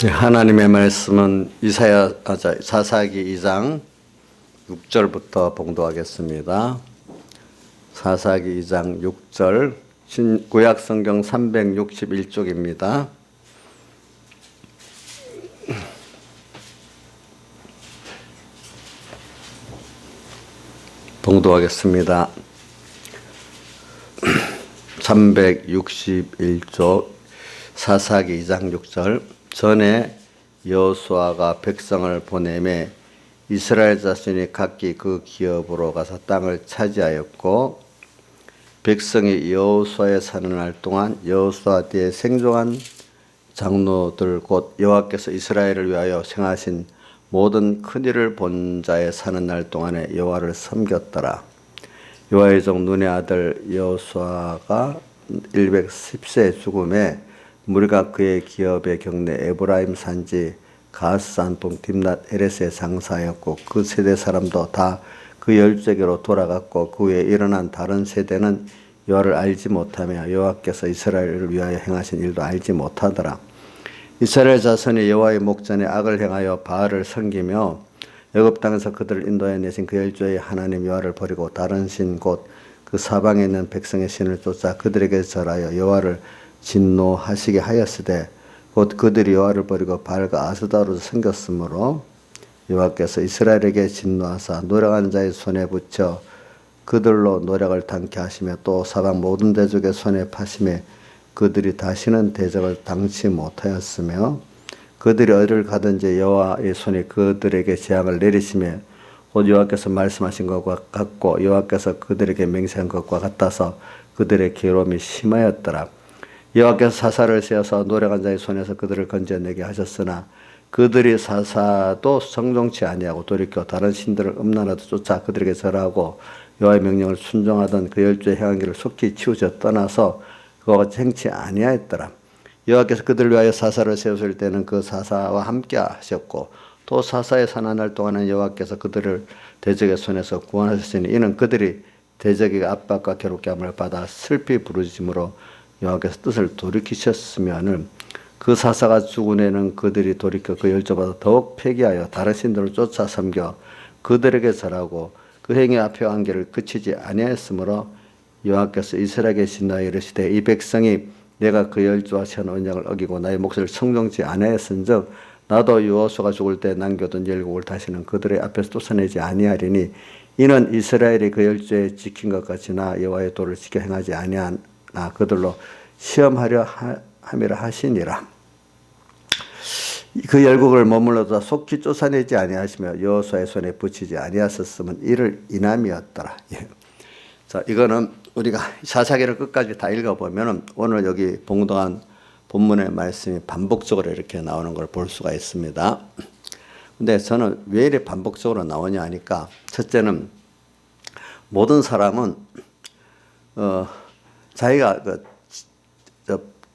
하나님의 말씀은 사사기 2장 6절부터 봉독하겠습니다. 사사기 2장 6절 구약성경 361쪽입니다. 봉독하겠습니다. 361쪽 사사기 2장 6절 전에 여호수아가 백성을 보내매 이스라엘 자손이 각기 그 기업으로 가서 땅을 차지하였고 백성이 여호수아에 사는 날 동안 여호수아 뒤에 생존한 장로들 곧 여호와께서 이스라엘을 위하여 행하신 모든 큰일을 본 자에 사는 날 동안에 여호와를 섬겼더라. 여호와의 종 눈의 아들 여호수아가 110세에 죽음에 무리가 그의 기업의 경내 에브라임 산지 가스산봉 딥낫 에레스에 장사하였고 그 세대 사람도 다 그 열조에게로 돌아갔고 그 후에 일어난 다른 세대는 여호와를 알지 못하며 여호와께서 이스라엘을 위하여 행하신 일도 알지 못하더라. 이스라엘 자손이 여호와의 목전에 악을 행하여 바알을 섬기며 애굽 땅에서 그들을 인도하여 내신 그 열조의 하나님 여호와를 버리고 다른 신 곧 그 사방에 있는 백성의 신을 쫓아 그들에게 절하여 여호와를 진노하시게 하였으되 곧 그들이 여호와를 버리고 바알과 아스다로를 섬겼으므로 여호와께서 이스라엘에게 진노하사 노력하는 자의 손에 붙여 그들로 노력을 당케 하시며 또 사방 모든 대적의 손에 파심에 그들이 다시는 대적을 당치 못하였으며 그들이 어디를 가든지 여호와의 손이 그들에게 재앙을 내리시며 곧 여호와께서 말씀하신 것과 같고 여호와께서 그들에게 맹세한 것과 같아서 그들의 괴로움이 심하였더라. 여호와께서 사사를 세워서 노력한 자의 손에서 그들을 건져내게 하셨으나 그들이 사사도 성종치 아니하고 돌이켜 다른 신들을 음란하도 쫓아 그들에게 절하고 여호와의 명령을 순종하던 그 열조의 행한 길을 속히 치우쳐 떠나서 그와 같이 행치 아니하였더라. 여호와께서 그들을 위하여 사사를 세우실 때는 그 사사와 함께 하셨고 또 사사의 사는 날 동안은 여호와께서 그들을 대적의 손에서 구원하셨으니 이는 그들이 대적의 압박과 괴롭게 함을 받아 슬피 부르짖음으로 여호와께서 뜻을 돌이키셨으면은 그 사사가 죽은 후에는 그들이 돌이켜 그 열조보다 더욱 폐기하여 다른 신들을 쫓아 섬겨 그들에게 절하고 그 행위 앞에 한계를 그치지 아니하였으므로 여호와께서 이스라엘에게 진노하여 이르시되 이 백성이 내가 그 열조와 천 언약을 어기고 나의 몫을 성정치 아니하였은즉 나도 여호수아가 죽을 때 남겨둔 열국을 다시는 그들의 앞에서 쫓아내지 아니하리니 이는 이스라엘이 그 열조에 지킨 것 같이 나 여호와의 도를 지켜 행하지 아니하나 그들로 시험하려 함이라 하시니라. 그 열국을 머물러다 속히 쫓아내지 아니하시며 여호수아의 손에 붙이지 아니하셨으면 이를 인함이었더라. 예. 자, 이거는 우리가 사사기를 끝까지 다 읽어보면은 오늘 여기 봉독한 본문의 말씀이 반복적으로 이렇게 나오는 걸 볼 수가 있습니다. 근데 저는 왜 이렇게 반복적으로 나오냐 하니까 첫째는 모든 사람은 자기가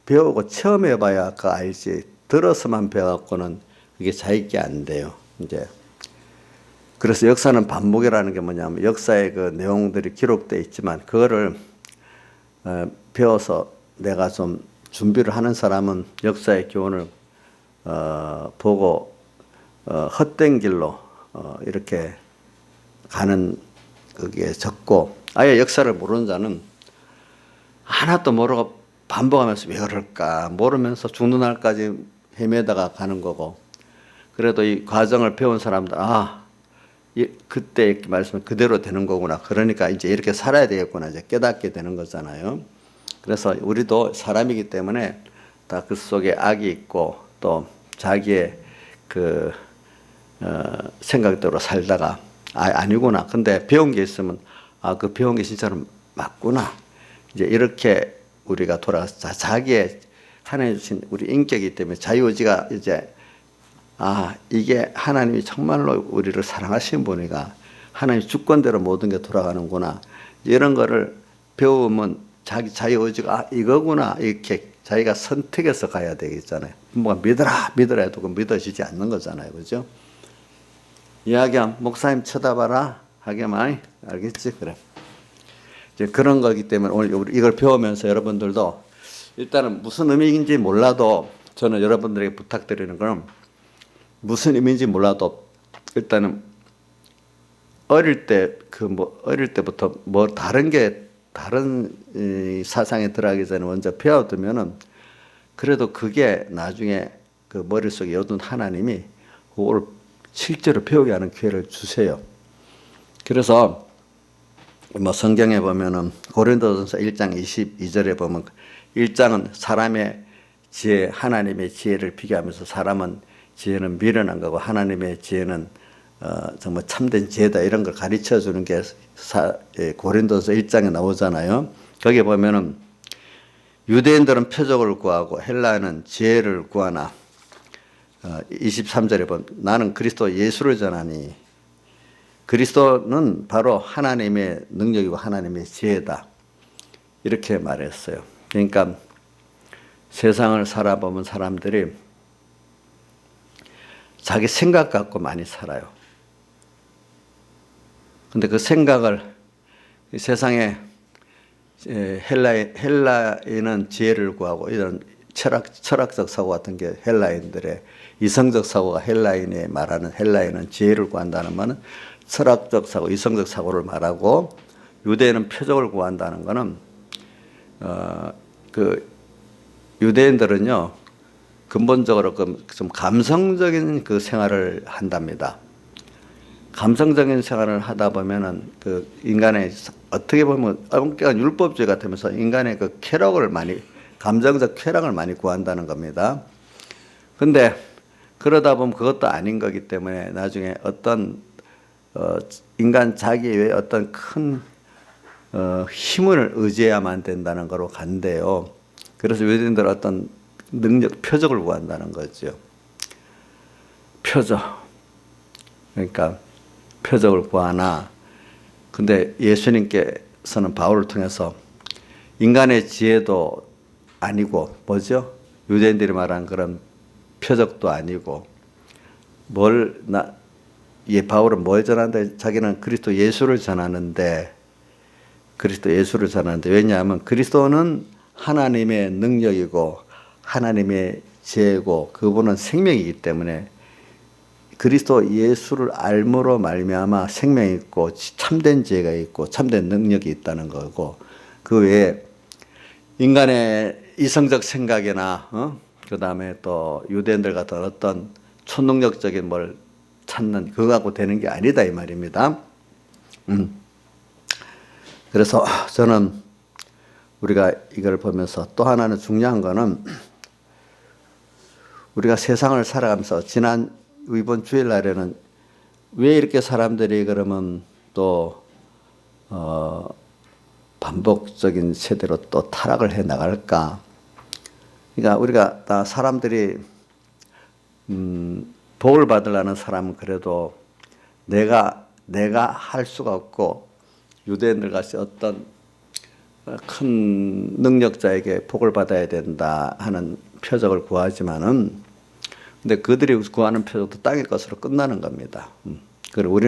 배우고 처음 해봐야 그 알지 들어서만 배워갖고는 그게 자기게 안 돼요. 이제 그래서 역사는 반복이라는 게 뭐냐면 역사의 그 내용들이 기록되어 있지만 그거를 배워서 내가 좀 준비를 하는 사람은 역사의 교훈을 보고 헛된 길로 이렇게 가는 그게 적고 아예 역사를 모르는 자는 하나도 모르고 반복하면서 왜 그럴까 모르면서 죽는 날까지 헤매다가 가는 거고 그래도 이 과정을 배운 사람들 그때 이렇게 말씀을 그대로 되는 거구나 그러니까 이제 이렇게 살아야 되겠구나 이제 깨닫게 되는 거잖아요. 그래서 우리도 사람이기 때문에 다 그 속에 악이 있고 또 자기의 그 생각대로 살다가 아니구나 근데 배운 게 있으면 그 배운 게 진짜로 맞구나 이제 이렇게 우리가 돌아가서 자기의 하나님 주신 우리 인격이기 때문에 자유의지가 이제 이게 하나님이 정말로 우리를 사랑하시는 분이가 하나님 주권대로 모든 게 돌아가는구나 이런 거를 배우면 자유의지가 이거구나 이렇게 자기가 선택해서 가야 되겠잖아요. 뭐 믿어라 해도 그 믿어지지 않는 거잖아요. 그죠? 이야기하면 목사님 쳐다봐라 하게만 알겠지? 그래. 이제 그런 거기 때문에 오늘 이걸 배우면서 여러분들도 일단은 무슨 의미인지 몰라도 저는 여러분들에게 부탁드리는 건 무슨 의미인지 몰라도 일단은 어릴 때부터 다른 이 사상에 들어가기 전에 먼저 배워두면은 그래도 그게 나중에 그 머릿속에 여둔 하나님이 그걸 실제로 배우게 하는 기회를 주세요. 그래서 성경에 보면은 고린도전서 1장 22절에 보면 1장은 사람의 지혜, 하나님의 지혜를 비교하면서 사람은 지혜는 미련한 거고 하나님의 지혜는 정말 참된 지혜다 이런 걸 가르쳐 주는 게 고린도서 1장에 나오잖아요. 거기에 보면은 유대인들은 표적을 구하고 헬라인은 지혜를 구하나 23절에 보면 나는 그리스도 예수를 전하니 그리스도는 바로 하나님의 능력이고 하나님의 지혜다 이렇게 말했어요. 그러니까 세상을 살아보면 사람들이 자기 생각 갖고 많이 살아요. 근데 그 생각을 세상에 헬라인은 지혜를 구하고 이런 철학적 사고 같은 게 헬라인들의 이성적 사고가 헬라인이 말하는 헬라인은 지혜를 구한다는 말은 철학적 사고, 이성적 사고를 말하고 유대인은 표적을 구한다는 것은 그 유대인들은요 근본적으로 좀 감성적인 그 생활을 한답니다. 감성적인 생활을 하다 보면은 그 인간의 어떻게 보면 엄격한 율법주의 같으면서 인간의 그 감정적 쾌락을 많이 구한다는 겁니다. 근데 그러다 보면 그것도 아닌 거기 때문에 나중에 어떤 인간 자기 외에 어떤 큰 힘을 의지해야만 된다는 거로 간대요. 그래서 유대인들 어떤 능력, 표적을 구한다는 거죠. 표적. 그러니까 표적을 구하나. 근데 예수님께서는 바울을 통해서 인간의 지혜도 아니고 뭐죠? 유대인들이 말한 그런 표적도 아니고 바울은 뭘 전하는데 자기는 그리스도 예수를 전하는데 왜냐하면 그리스도는 하나님의 능력이고 하나님의 지혜고 그분은 생명이기 때문에 그리스도 예수를 알므로 말미암아 생명이 있고 참된 지혜가 있고 참된 능력이 있다는 거고 그 외에 인간의 이성적 생각이나 그 다음에 또 유대인들 같은 어떤 초능력적인 뭘 찾는 그거 갖고 되는 게 아니다 이 말입니다. 그래서 저는 우리가 이걸 보면서 또 하나는 중요한 거는 우리가 세상을 살아가면서 이번 주일날에는 왜 이렇게 사람들이 그러면 또 반복적인 세대로 또 타락을 해 나갈까? 그러니까 우리가 다 사람들이 복을 받으려는 사람은 그래도 내가 할 수가 없고 유대인들 같이 어떤 큰 능력자에게 복을 받아야 된다 하는 표적을 구하지만은 근데 그들이 구하는 표적도 땅의 것으로 끝나는 겁니다. 그리고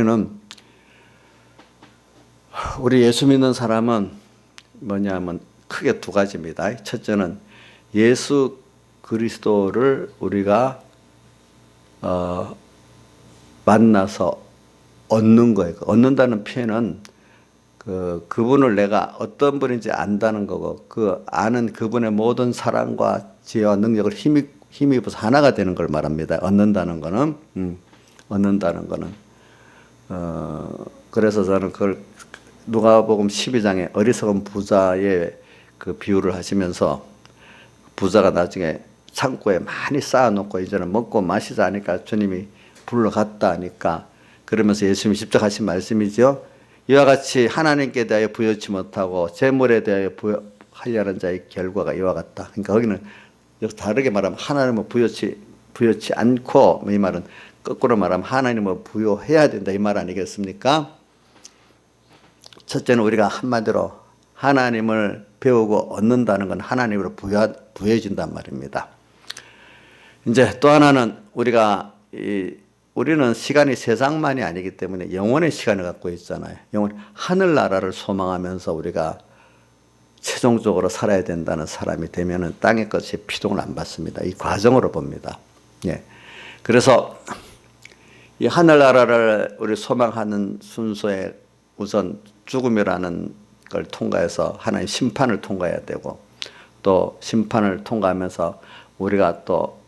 우리 예수 믿는 사람은 뭐냐면 크게 두 가지입니다. 첫째는 예수 그리스도를 우리가 만나서 얻는 거예요. 얻는다는 표현은 그분을 내가 어떤 분인지 안다는 거고 그 아는 그분의 모든 사랑과 지혜와 능력을 힘입어서 하나가 되는 걸 말합니다. 얻는다는 거는 그래서 저는 그걸 누가복음 12장에 어리석은 부자의 그 비유를 하시면서 부자가 나중에 창고에 많이 쌓아놓고 이제는 먹고 마시자 하니까 주님이 불러갔다 하니까 그러면서 예수님이 직접 하신 말씀이죠. 이와 같이 하나님께 대하여 부여치 못하고 재물에 대하여 부여하려는 자의 결과가 이와 같다. 그러니까 거기는 다르게 말하면 하나님을 부여치 않고 이 말은 거꾸로 말하면 하나님을 부여해야 된다 이 말 아니겠습니까? 첫째는 우리가 한마디로 하나님을 배우고 얻는다는 건 하나님으로 부여해진단 말입니다. 이제 또 하나는 우리는 시간이 세상만이 아니기 때문에 영혼의 시간을 갖고 있잖아요. 하늘나라를 소망하면서 우리가 최종적으로 살아야 된다는 사람이 되면은 땅의 것에 피동을 안 받습니다. 이 과정으로 봅니다. 예. 그래서 이 하늘나라를 우리 소망하는 순서에 우선 죽음이라는 걸 통과해서 하나님 심판을 통과해야 되고, 또 심판을 통과하면서 우리가 또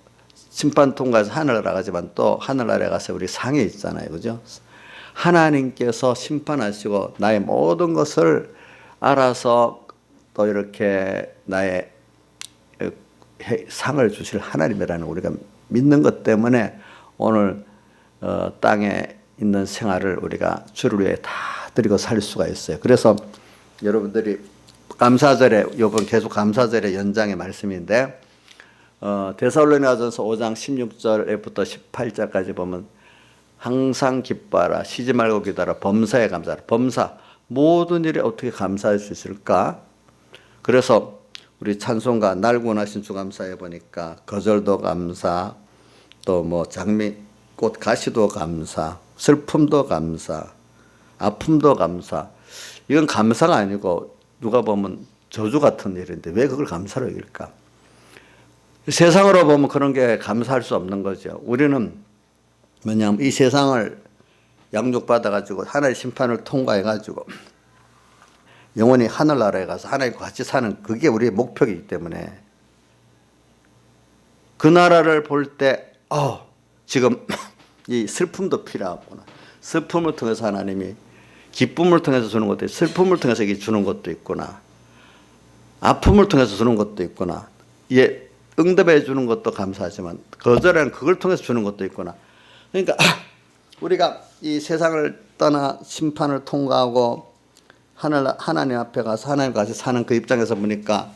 심판 통과해서 하늘나라 가지만 또 하늘나라에 가서 우리 상이 있잖아요. 그죠? 하나님께서 심판하시고 나의 모든 것을 알아서 또 이렇게 나의 상을 주실 하나님이라는 우리가 믿는 것 때문에 오늘 땅에 있는 생활을 우리가 주를 위해 다 드리고 살 수가 있어요. 그래서 여러분들이 감사절에, 이번 계속 감사절의 연장의 말씀인데, 데살로니가전서 5장 16절부터 18절까지 보면 항상 기뻐하라, 쉬지 말고 기도하라, 범사에 감사하라. 범사, 모든 일에 어떻게 감사할 수 있을까? 그래서 우리 찬송가 날 구원하신 주 감사해 보니까 거절도 감사, 또 뭐 장미꽃 가시도 감사, 슬픔도 감사, 아픔도 감사. 이건 감사가 아니고 누가 보면 저주 같은 일인데 왜 그걸 감사로 여길까? 세상으로 보면 그런 게 감사할 수 없는 거죠. 우리는 뭐냐면 이 세상을 양육받아가지고 하나의 심판을 통과해가지고 영원히 하늘나라에 가서 하나님과 같이 사는, 그게 우리의 목표이기 때문에 그 나라를 볼 때 지금 이 슬픔도 필요하구나. 슬픔을 통해서 하나님이 기쁨을 통해서 주는 것도 있고, 슬픔을 통해서 주는 것도 있구나. 아픔을 통해서 주는 것도 있구나. 예, 응답해 주는 것도 감사하지만 거절하는 그걸 통해서 주는 것도 있구나. 그러니까 우리가 이 세상을 떠나 심판을 통과하고 하나님 앞에 가서 하나님과 같이 사는 그 입장에서 보니까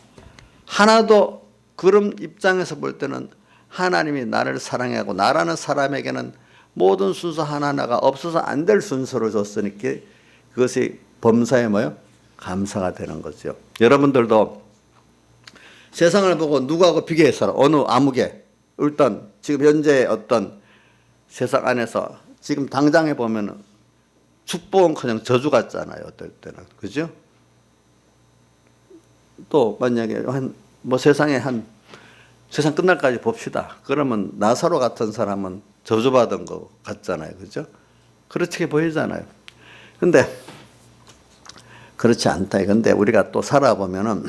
하나도, 그런 입장에서 볼 때는 하나님이 나를 사랑하고 나라는 사람에게는 모든 순서 하나하나가 없어서 안 될 순서로 줬으니까 그것이 범사에 뭐요? 감사가 되는 거죠. 여러분들도 세상을 보고 누구하고 비교해서 어느 아무개, 일단 지금 현재 어떤 세상 안에서 지금 당장에 보면은 축복은 그냥 저주 같잖아요. 어떨 때는. 그죠? 또 만약에 세상 끝날까지 봅시다. 그러면 나사로 같은 사람은 저주받은 거 같잖아요. 그죠? 그렇게 보이잖아요. 근데 그렇지 않다. 근데 우리가 또 살아보면은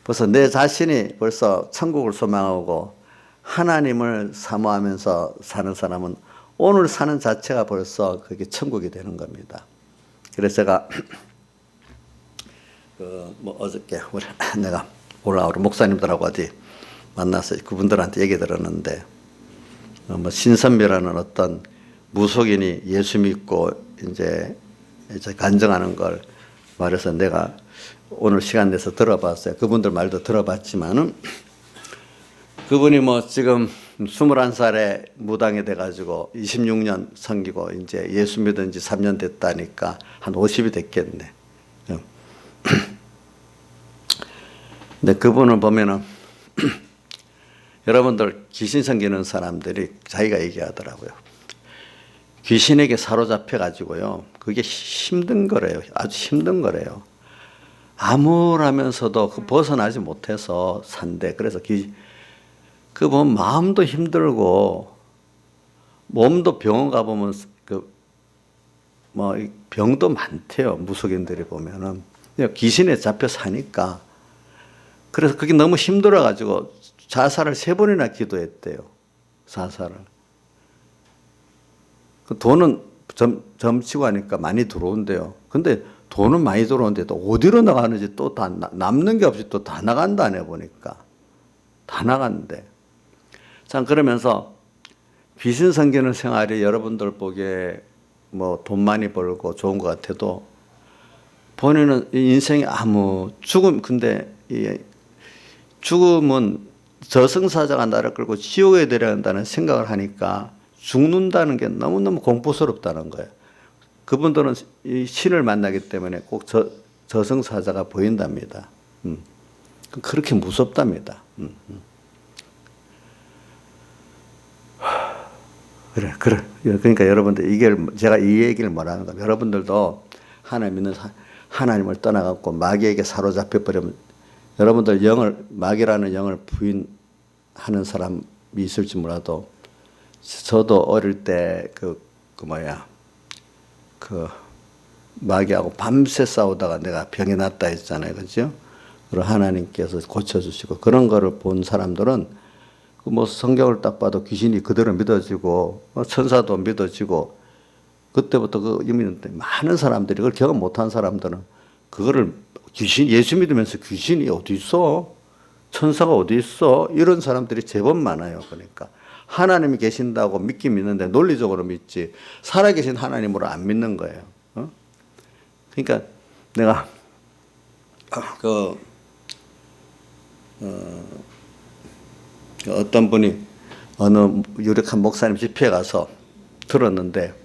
벌써 내 자신이 벌써 천국을 소망하고 하나님을 사모하면서 사는 사람은 오늘 사는 자체가 벌써 그게 천국이 되는 겁니다. 그래서 제가 어저께 내가 올라오러 목사님들하고 어디 만나서 그분들한테 얘기 들었는데, 신선미라는 어떤 무속인이 예수 믿고 이제 간증하는 걸 말해서 내가 오늘 시간 내서 들어봤어요. 그분들 말도 들어봤지만은 그분이 지금 21살에 무당이 돼가지고 26년 섬기고 이제 예수 믿은 지 3년 됐다니까 한 50이 됐겠네. 근데 그분을 보면은 여러분들 귀신 섬기는 사람들이 자기가 얘기하더라고요. 귀신에게 사로잡혀 가지고요. 그게 힘든 거래요. 아주 힘든 거래요. 암울하면서도 벗어나지 못해서 산대. 그래서 그 보면 마음도 힘들고 몸도 병원 가보면 병도 많대요. 무속인들이 보면은. 귀신에 잡혀 사니까. 그래서 그게 너무 힘들어가지고 자살을 3번이나 기도했대요. 자살을. 그 돈은 점치고 하니까 많이 들어온대요. 근데 돈은 많이 들어오는데 또 어디로 나가는지 또 다 남는 게 없이 또 다 나간다네 보니까. 다 나간대. 참, 그러면서 귀신 섬기는 생활이 여러분들 보기에 돈 많이 벌고 좋은 것 같아도 본인은 인생이 근데 이 죽음은 저승사자가 나를 끌고 지옥에 데려간다는 생각을 하니까 죽는다는 게 너무너무 공포스럽다는 거예요. 그분들은 이 신을 만나기 때문에 꼭 저승사자가 보인답니다. 그렇게 무섭답니다. 그래. 그러니까 여러분들 제가 이 얘기를 뭐라는 거예요. 여러분들도 하나님 믿는 하나님을 떠나갖고 마귀에게 사로잡혀 버리면 여러분들 마귀라는 영을 부인하는 사람이 있을지 몰라도 저도 어릴 때 마귀하고 밤새 싸우다가 내가 병이 났다 했잖아요. 그죠? 그리고 하나님께서 고쳐주시고 그런 거를 본 사람들은 뭐 성경을 딱 봐도 귀신이 그대로 믿어지고 천사도 믿어지고 그때부터 그 이민인데 많은 사람들이 그걸 경험 못한 사람들은 그거를 예수 믿으면서 귀신이 어디 있어? 천사가 어디 있어? 이런 사람들이 제법 많아요. 그러니까 하나님이 계신다고 믿긴 믿는데 논리적으로 믿지 살아계신 하나님으로 안 믿는 거예요. 그러니까 내가 어떤 분이 어느 유력한 목사님 집회에 가서 들었는데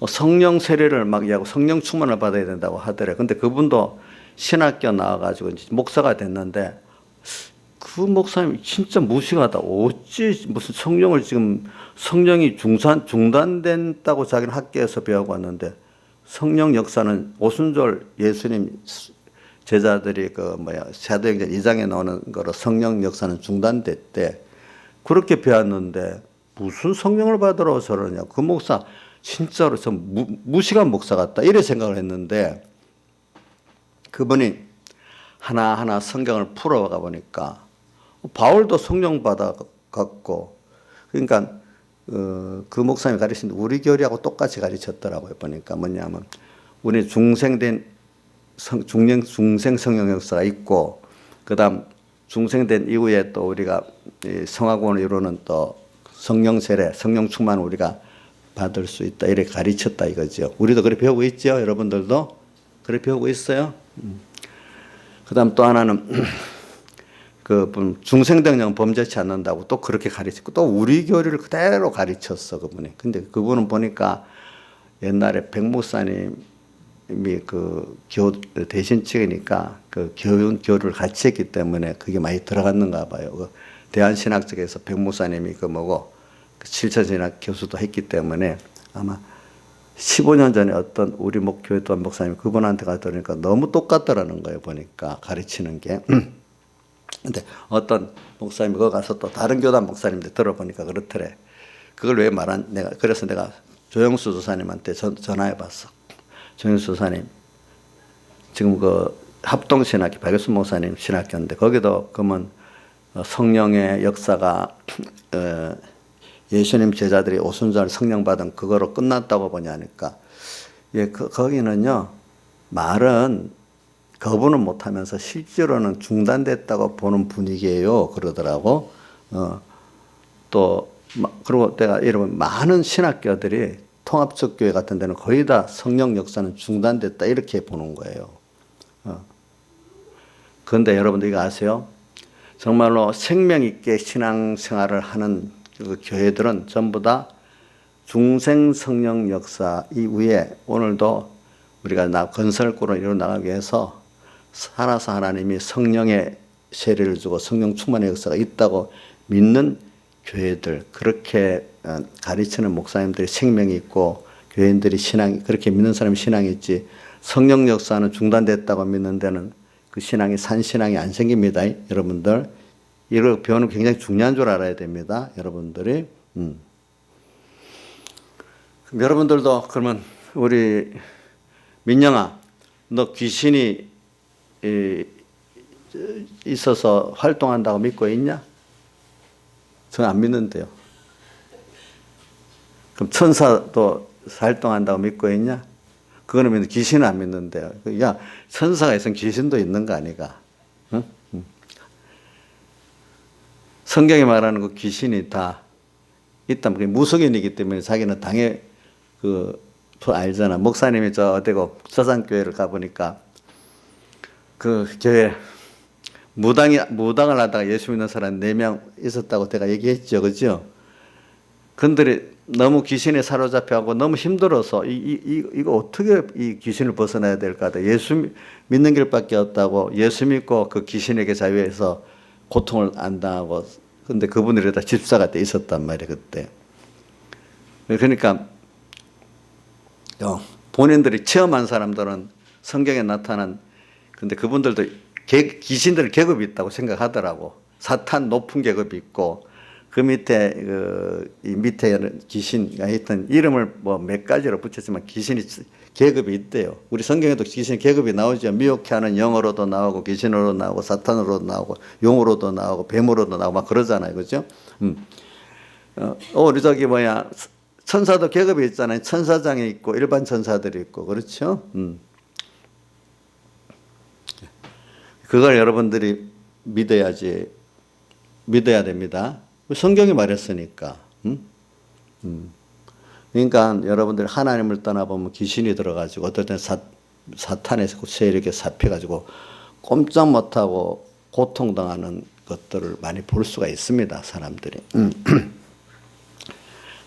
성령 세례를 막 하고 성령 충만을 받아야 된다고 하더래요. 근데 그분도 신학교 나와가지고 이제 목사가 됐는데 그 목사님이 진짜 무식하다. 어찌 무슨 성령이 중단된다고 자기는 학교에서 배우고 왔는데 성령 역사는 오순절 예수님 제자들이 사도행전 2장에 나오는 거로 성령 역사는 중단됐대. 그렇게 배웠는데 무슨 성령을 받으러 저러냐. 그 목사 진짜로 좀 무식한 목사 같다. 이래 생각을 했는데 그분이 하나하나 성경을 풀어가 보니까 바울도 성령 받아갖고 그러니까 그 목사님이 가르친 우리 교리하고 똑같이 가르쳤더라고요. 보니까 뭐냐면 우리 중생 성령 역사가 있고 그다음 중생된 이후에 또 우리가 성화권을 이루는 또 성령 세례, 성령 충만을 우리가 받을 수 있다. 이렇게 가르쳤다 이거죠. 우리도 그렇게 배우고 있죠. 여러분들도 그렇게 배우고 있어요. 그다음 또 하나는 중생된 영 범죄치 않는다고 또 그렇게 가르쳤고 또 우리 교리를 그대로 가르쳤어 그분이. 근데 그분은 보니까 옛날에 백목사님이 대신 측이니까 교류를 같이 했기 때문에 그게 많이 들어갔는가 봐요. 대한신학 쪽에서 백목사님이 실천신학 교수도 했기 때문에 아마 15년 전에 어떤 우리 교회 또 목사님 그분한테 가더니까 너무 똑같더라는 거예요. 보니까 가르치는 게. 근데 어떤 목사님이 거기 가서 또 다른 교단 목사님들 들어보니까 그렇더래. 그걸 왜 그래서 내가 조영수 조사님한테 전화해 봤어. 조영수 조사님, 지금 합동신학교, 박효순 목사님 신학교인데 거기도 그러면 성령의 역사가 예수님 제자들이 오순절 성령 받은 그거로 끝났다고 보냐니까 거기는요 말은 거부는 못하면서 실제로는 중단됐다고 보는 분위기예요. 그러더라고. 그리고 내가 이러면 많은 신학교들이 통합적 교회 같은 데는 거의 다 성령 역사는 중단됐다 이렇게 보는 거예요. 그런데 여러분들 이거 아세요? 정말로 생명 있게 신앙생활을 하는 그 교회들은 전부 다 중생 성령 역사 이후에 오늘도 우리가 건설구를 이루어 나가기 위해서 살아서 하나님이 성령의 세례를 주고 성령 충만의 역사가 있다고 믿는 교회들 그렇게 가르치는 목사님들이 생명이 있고 교인들이 그렇게 믿는 사람이 신앙이 있지 성령 역사는 중단됐다고 믿는 데는 그 신앙이 산신앙이 안 생깁니다. 여러분들 이걸 배우는 게 굉장히 중요한 줄 알아야 됩니다. 여러분들이 그럼 여러분들도 그러면 우리 민영아 너 귀신이 있어서 활동한다고 믿고 있냐? 저는 안 믿는데요. 그럼 천사도 활동한다고 믿고 있냐? 그거는 귀신은 안 믿는데요. 야, 천사가 있으면 귀신도 있는 거 아니가? 응? 성경이 말하는 그 귀신이 다 있다. 무속인이기 때문에 자기는 알잖아. 목사님이 서산교회를 가보니까 그 교회 무당을 하다가 예수 믿는 사람 4명 있었다고 제가 얘기했죠. 그죠? 그들이 너무 귀신에 사로잡혀하고 너무 힘들어서 이거 어떻게 이 귀신을 벗어나야 될까 하다 예수 믿는 길밖에 없다고 예수 믿고 그 귀신에게 자유해서 고통을 안 당하고 근데 그분들이 다 집사가 돼 있었단 말이에요. 그때. 그러니까 본인들이 체험한 사람들은 성경에 나타난, 근데 그분들도 귀신들 계급이 있다고 생각하더라고. 사탄 높은 계급이 있고, 그 밑에, 이 밑에는 귀신이 있던 이름을 뭐 몇 가지로 붙였지만 귀신이 계급이 있대요. 우리 성경에도 귀신 계급이 나오죠. 미혹해 하는 영어로도 나오고, 귀신으로도 나오고, 사탄으로도 나오고, 용으로도 나오고, 뱀으로도 나오고, 막 그러잖아요. 그죠? 우리 저기 천사도 계급이 있잖아요. 천사장이 있고, 일반 천사들이 있고, 그렇죠? 그걸 여러분들이 믿어야 됩니다. 성경이 말했으니까. 그러니까 여러분들이 하나님을 떠나보면 귀신이 들어가지고 어떨 때는 사탄의 세력에 잡혀가지고 꼼짝 못하고 고통당하는 것들을 많이 볼 수가 있습니다. 사람들이.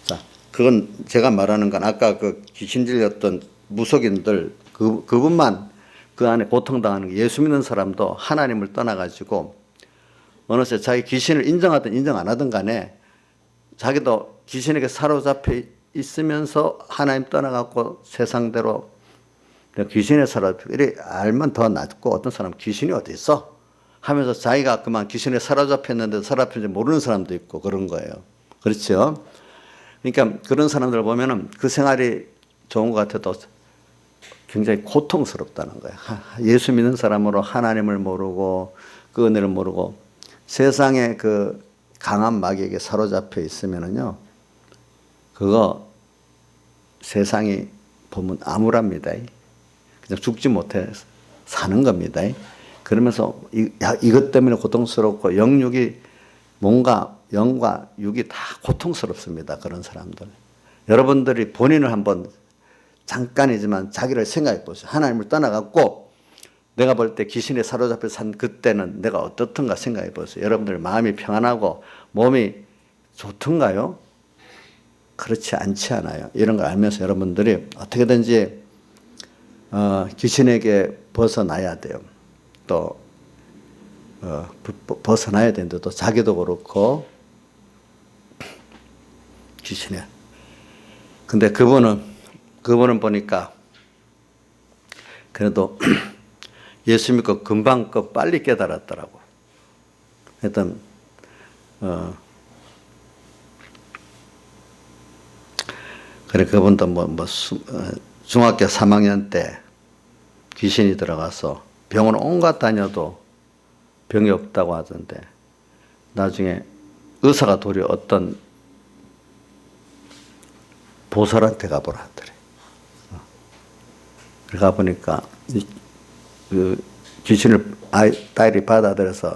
자, 그건 제가 말하는 건 아까 그 귀신 들렸던 무속인들 그분만 그 안에 고통당하는 게, 예수 믿는 사람도 하나님을 떠나가지고 어느새 자기 귀신을 인정하든 인정 안 하든 간에 자기도 귀신에게 사로잡혀 있으면서 하나님 떠나갖고 세상대로 귀신에 사로잡혀, 이래 알면 더 낫고, 어떤 사람은 귀신이 어디 있어? 하면서 자기가 그만 귀신에 사로잡혔는데 사로잡힌지 모르는 사람도 있고 그런 거예요. 그렇죠? 그러니까 그런 사람들 보면은 그 생활이 좋은 것 같아도 굉장히 고통스럽다는 거예요. 예수 믿는 사람으로 하나님을 모르고 그 은혜를 모르고 세상에 그 강한 마귀에게 사로잡혀 있으면은요, 그거 세상이 보면 암울합니다. 그냥 죽지 못해 사는 겁니다. 그러면서 이것 때문에 고통스럽고, 영육이 뭔가 영과 육이 다 고통스럽습니다. 그런 사람들. 여러분들이 본인을 한번 잠깐이지만 자기를 생각해 보세요. 하나님을 떠나갖고 내가 볼 때 귀신에 사로잡혀 산 그때는 내가 어떻던가 생각해 보세요. 여러분들 마음이 평안하고 몸이 좋던가요? 그렇지 않지 않아요. 이런 걸 알면서 여러분들이 어떻게든지 귀신에게 벗어나야 돼요. 또 벗어나야 되는데 또 자기도 그렇고 귀신에. 근데 그분은 보니까 그래도 예수 믿고 금방 빨리 깨달았더라고. 하여튼 그래, 그분도 중학교 3학년 때 귀신이 들어가서 병원 온갖 다녀도 병이 없다고 하던데, 나중에 의사가 도리어 어떤 보살한테 가보라 하더래. 가보니까 그 귀신을 딸이 받아들여서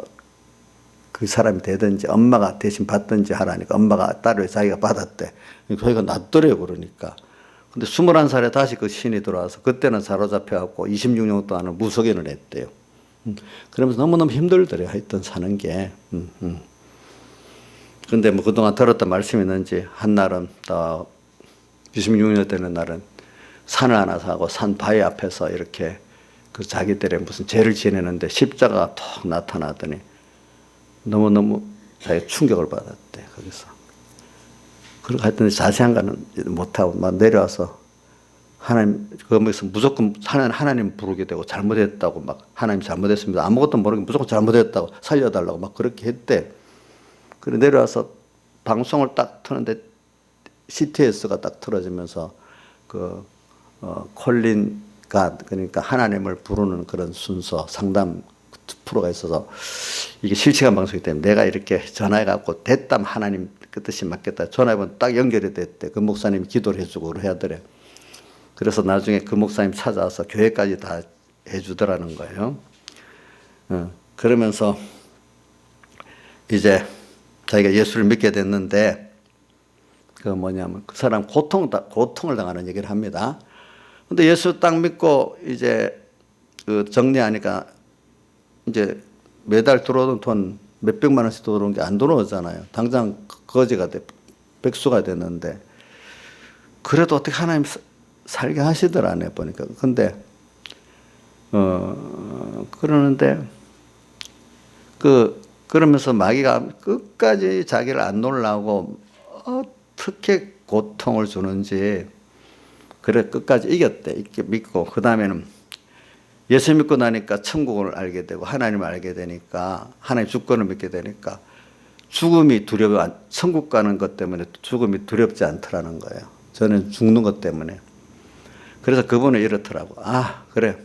그 사람이 되든지 엄마가 대신 받든지 하라니까 엄마가 딸을 자기가 받았대. 자기가 낫더래요. 그러니까. 근데 21살에 다시 그 신이 들어와서 그때는 사로잡혀갖고 26년 동안은 무속인을 했대요. 그러면서 너무너무 힘들더래요. 하여튼 사는 게. 근데 뭐 그동안 들었던 말씀이 있는지 한날은 26년 되는 날은 산을 하나 사고 산 바위 앞에서 이렇게 그 자기들의 무슨 죄를 지내는데 십자가가 톡 나타나더니 너무너무 자기가 충격을 받았대, 거기서. 그리고 하여튼 자세한 거는 못하고 막 내려와서 하나님, 거기서 무조건 하나님 부르게 되고 잘못했다고 막 하나님 잘못했습니다. 아무것도 모르게 무조건 잘못했다고 살려달라고 막 그렇게 했대. 그리고 내려와서 방송을 딱 트는데 CTS가 딱 틀어지면서 콜린 갓, 그러니까 하나님을 부르는 그런 순서 상담 프로가 있어서 이게 실시간 방송이기 때문에 내가 이렇게 전화해갖고 됐다면 하나님 그 뜻이 맞겠다. 전화해보면 딱 연결이 됐대. 그 목사님이 기도를 해주고 해야더래. 그래서 나중에 그 목사님 찾아와서 교회까지 다 해주더라는 거예요. 그러면서 이제 자기가 예수를 믿게 됐는데 그 사람 고통을 당하는 얘기를 합니다. 근데 예수 딱 믿고 이제 그 정리하니까 이제 매달 들어오던 돈 몇백만 원씩 들어오는 게 안 들어오잖아요. 당장 거지가 백수가 됐는데, 그래도 어떻게 하나님 살게 하시더라, 내 보니까. 근데 그러는데 그러면서 마귀가 끝까지 자기를 안 놀라고 어떻게 고통을 주는지 그래 끝까지 이겼대. 이렇게 믿고 그 다음에는 예수 믿고 나니까 천국을 알게 되고 하나님을 알게 되니까 하나님 주권을 믿게 되니까 죽음이 천국 가는 것 때문에 죽음이 두렵지 않더라는 거예요. 저는 죽는 것 때문에. 그래서 그분은 이렇더라고. 아, 그래.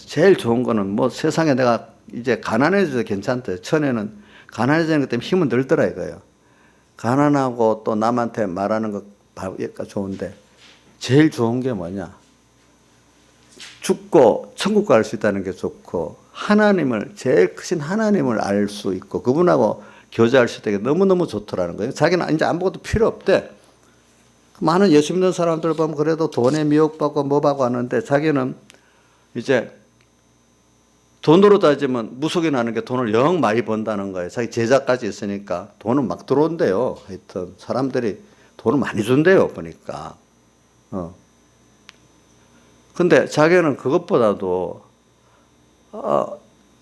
제일 좋은 거는 뭐 세상에 내가 이제 가난해져도 괜찮대. 전에는 가난해지는 것 때문에 힘은 들더라 이거예요. 가난하고 또 남한테 말하는 것가 좋은데 제일 좋은 게 뭐냐? 죽고 천국 갈 수 있다는 게 좋고 하나님을 제일 크신 하나님을 알 수 있고 그분하고 교제할 수 있다는 게 너무너무 좋더라는 거예요. 자기는 이제 아무것도 필요 없대. 많은 예수 믿는 사람들 보면 그래도 돈에 미혹받고 뭐 받고 하는데 자기는 이제 돈으로 따지면 무속이 나는 게 돈을 영 많이 번다는 거예요. 자기 제자까지 있으니까 돈은 막 들어온대요. 하여튼 사람들이 돈을 많이 준대요. 보니까. 근데 자기는 그것보다도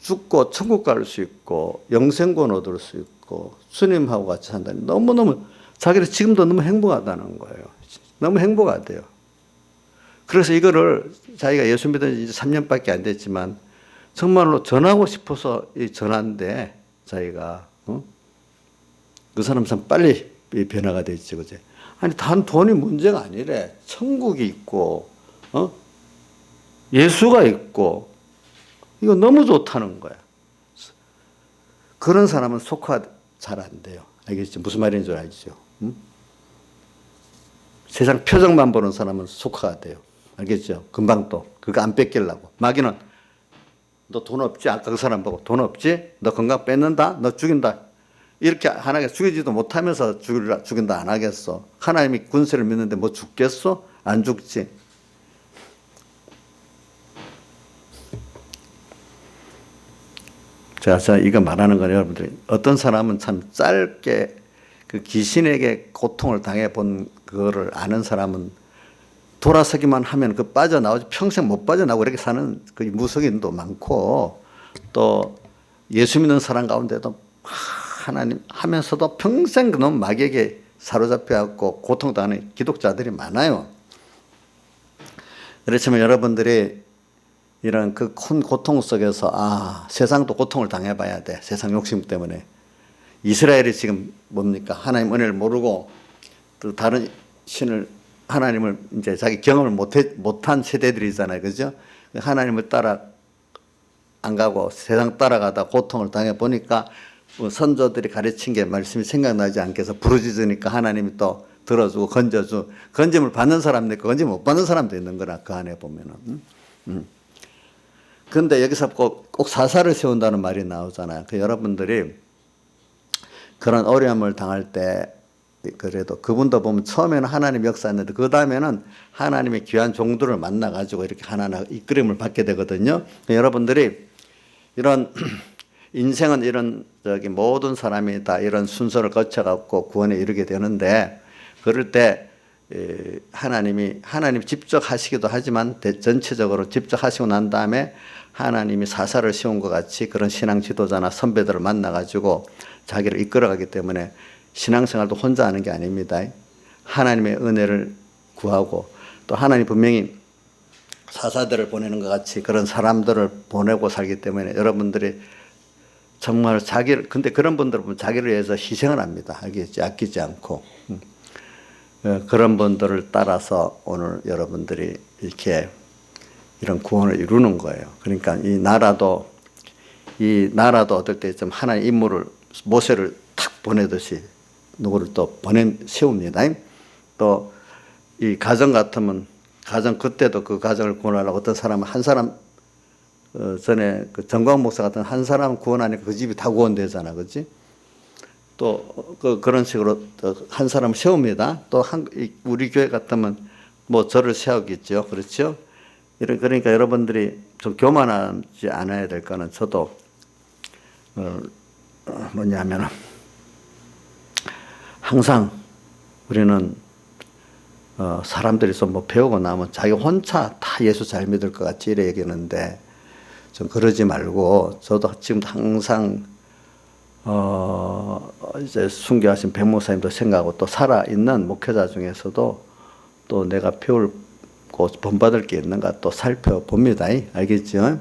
죽고 천국 갈 수 있고 영생권 얻을 수 있고 주님하고 같이 산다니 너무너무 자기는 지금도 너무 행복하다는 거예요. 너무 행복하대요. 그래서 이거를 자기가 예수 믿은 지 이제 3년밖에 안 됐지만 정말로 전하고 싶어서 전한데 자기가 그 사람 참 빨리 변화가 됐지, 그제? 아니 단 돈이 문제가 아니래. 천국이 있고 예수가 있고 이거 너무 좋다는 거야. 그런 사람은 속화 잘 안 돼요. 알겠죠? 무슨 말인지 알죠? 세상 표정만 보는 사람은 속화가 돼요. 알겠죠? 금방 또 그거 안 뺏기려고. 마귀는 너 돈 없지? 아까 그 사람 보고 돈 없지? 너 건강 뺏는다? 너 죽인다? 이렇게 안 하겠어. 죽이지도 못하면서 죽인다 안 하겠어. 하나님이 군세를 믿는데 뭐 죽겠어? 안 죽지. 제가 이거 말하는 건 여러분들이 어떤 사람은 참 짧게 그 귀신에게 고통을 당해본 그거를 아는 사람은 돌아서기만 하면 그 빠져나오지 평생 못 빠져나오고 이렇게 사는 그 무속인도 많고 또 예수 믿는 사람 가운데도 하나님 하면서도 평생 그놈 마귀에게 사로잡혀갖고 고통당하는 기독자들이 많아요. 그렇지만 여러분들이 이런 그 큰 고통 속에서 세상도 고통을 당해봐야 돼. 세상 욕심 때문에. 이스라엘이 지금 뭡니까? 하나님 은혜를 모르고 또 다른 신을 하나님을 이제 자기 경험을 못한 세대들이잖아요. 그죠? 하나님을 따라 안 가고 세상 따라가다 고통을 당해보니까 뭐 선조들이 가르친 게 말씀이 생각나지 않게 해서 부르짖으니까 하나님이 또 들어주고 건짐을 받는 사람도 있고 건짐을 못 받는 사람도 있는 거라 그 안에 보면은. 그런데 여기서 꼭 사사를 세운다는 말이 나오잖아요. 그 여러분들이 그런 어려움을 당할 때 그래도 그분도 보면 처음에는 하나님 역사였는데 그 다음에는 하나님의 귀한 종들을 만나가지고 이렇게 하나하나 이끌림을 받게 되거든요. 여러분들이 이런 인생은 이런 모든 사람이 다 이런 순서를 거쳐갖고 구원에 이르게 되는데 그럴 때 하나님이 직접 하시기도 하지만 전체적으로 직접 하시고 난 다음에 하나님이 사사를 세운 것 같이 그런 신앙 지도자나 선배들을 만나가지고 자기를 이끌어가기 때문에 신앙생활도 혼자 하는 게 아닙니다. 하나님의 은혜를 구하고 또 하나님 분명히 사사들을 보내는 것 같이 그런 사람들을 보내고 살기 때문에 여러분들이 정말 근데 그런 분들은 보면 자기를 위해서 희생을 합니다. 알겠지? 아끼지 않고. 그런 분들을 따라서 오늘 여러분들이 이렇게 이런 구원을 이루는 거예요. 그러니까 이 나라도 어떨 때 좀 하나의 인물을 모세를 탁 보내듯이 누구를 또 세웁니다. 또 이 가정 같으면 그때도 그 가정을 구원하려고 어떤 사람은 한 사람 전에 그 정광 목사 같은 한 사람 구원하니까 그 집이 다 구원되잖아, 그렇지? 또 그런 식으로 한 사람을 세웁니다. 또 우리 교회 같으면 뭐 저를 세우겠죠, 그렇죠? 그러니까 여러분들이 좀 교만하지 않아야 될 거는 저도 뭐냐면은 항상 우리는 사람들이 뭐 배우고 나면 자기 혼자 다 예수 잘 믿을 것 같이 이래 얘기하는데 좀 그러지 말고 저도 지금 항상 이제 순교하신 백 목사님도 생각하고 또 살아있는 목회자 중에서도 또 내가 배울 있고 본받을 게 있는가 또 살펴봅니다. 알겠죠?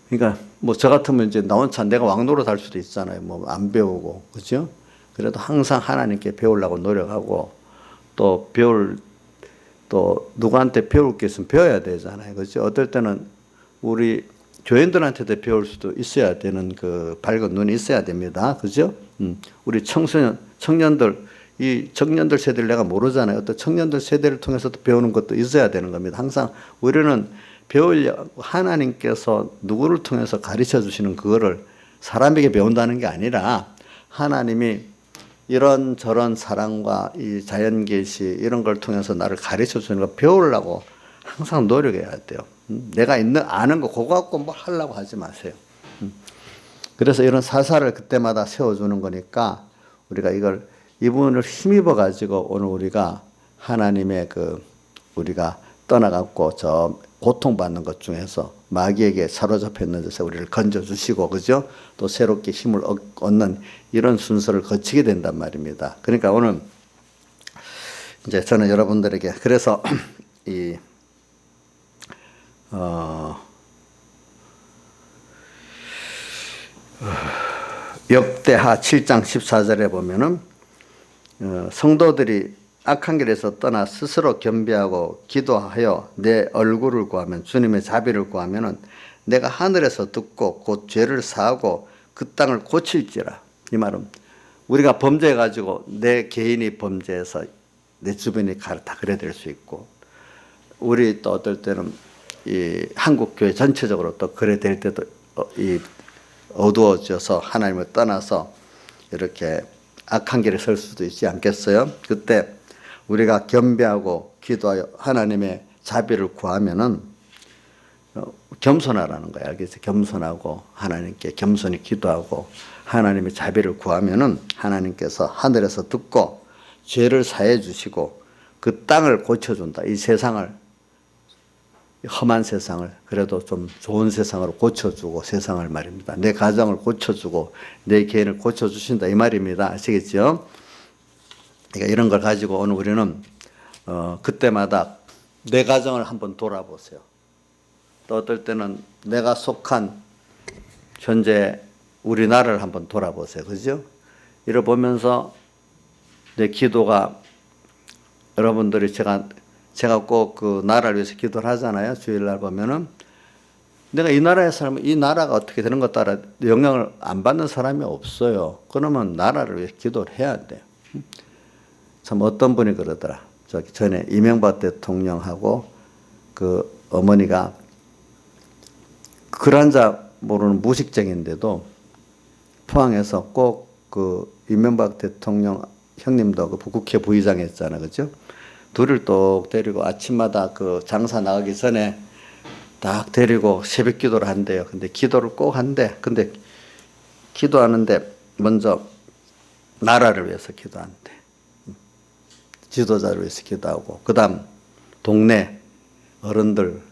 그러니까 뭐 저 같으면 이제 나 혼자 내가 왕노릇 할 수도 있잖아요. 뭐 안 배우고, 그죠? 그래도 항상 하나님께 배우려고 노력하고 또 또 누구한테 배울 게 있으면 배워야 되잖아요. 그죠? 어떨 때는 우리 교인들한테도 배울 수도 있어야 되는 그 밝은 눈이 있어야 됩니다. 그죠? 우리 청년들, 이 청년들 세대를 내가 모르잖아요. 어떤 청년들 세대를 통해서도 배우는 것도 있어야 되는 겁니다. 항상 우리는 배우려고 하나님께서 누구를 통해서 가르쳐 주시는 그거를 사람에게 배운다는 게 아니라 하나님이 이런저런 사랑과 이 자연계시 이런 걸 통해서 나를 가르쳐 주는 거 배우려고 항상 노력해야 돼요. 내가 아는 거 그거 갖고 뭐 하려고 하지 마세요. 그래서 이런 사사를 그때마다 세워주는 거니까 우리가 이 부분을 힘입어 가지고 오늘 우리가 하나님의 우리가 떠나갖고 저 고통받는 것 중에서 마귀에게 사로잡혀 있는 데서 우리를 건져주시고, 그죠? 또 새롭게 힘을 얻는 이런 순서를 거치게 된단 말입니다. 그러니까 오늘 이제 저는 여러분들에게 그래서 역대하 7장 14절에 보면은 성도들이 악한 길에서 떠나 스스로 겸비하고 기도하여 내 얼굴을 구하면, 주님의 자비를 구하면은 내가 하늘에서 듣고 곧 죄를 사하고 그 땅을 고칠지라. 이 말은 우리가 범죄해가지고 내 개인이 범죄해서 내 주변이 다 그래 될 수 있고, 우리 또 어떨 때는 이 한국 교회 전체적으로 또 그래 될 때도 어두워져서 하나님을 떠나서 이렇게 악한 길에 설 수도 있지 않겠어요? 그때 우리가 겸비하고 기도하여 하나님의 자비를 구하면은 겸손하라는 거예요. 알겠어요? 겸손하고 하나님께 겸손히 기도하고 하나님의 자비를 구하면은 하나님께서 하늘에서 듣고 죄를 사해 주시고 그 땅을 고쳐준다. 이 세상을, 험한 세상을 그래도 좀 좋은 세상으로 고쳐주고, 세상을 말입니다. 내 가정을 고쳐주고 내 개인을 고쳐주신다 이 말입니다. 아시겠죠? 그러니까 이런 걸 가지고 오늘 우리는 그때마다 내 가정을 한번 돌아보세요. 또 어떨 때는 내가 속한 현재 우리나라를 한번 돌아보세요. 그죠? 이를 보면서 내 기도가, 여러분들이 제가 꼭 그 나라를 위해서 기도를 하잖아요. 주일날 보면은 내가 이 나라에 살면 이 나라가 어떻게 되는 것 따라 영향을 안 받는 사람이 없어요. 그러면 나라를 위해서 기도를 해야 돼요. 참 어떤 분이 그러더라. 저기 전에 이명박 대통령하고 그 어머니가 글 한자 모르는 무식쟁인데도 포항에서 꼭 그 이명박 대통령 형님도 그 국회 부의장 했잖아. 그죠? 둘을 똑 데리고 아침마다 그 장사 나가기 전에 딱 데리고 새벽 기도를 한대요. 근데 기도를 꼭 한대. 근데 기도하는데 먼저 나라를 위해서 기도한대. 지도자를 위해서 기도하고, 그 다음 동네 어른들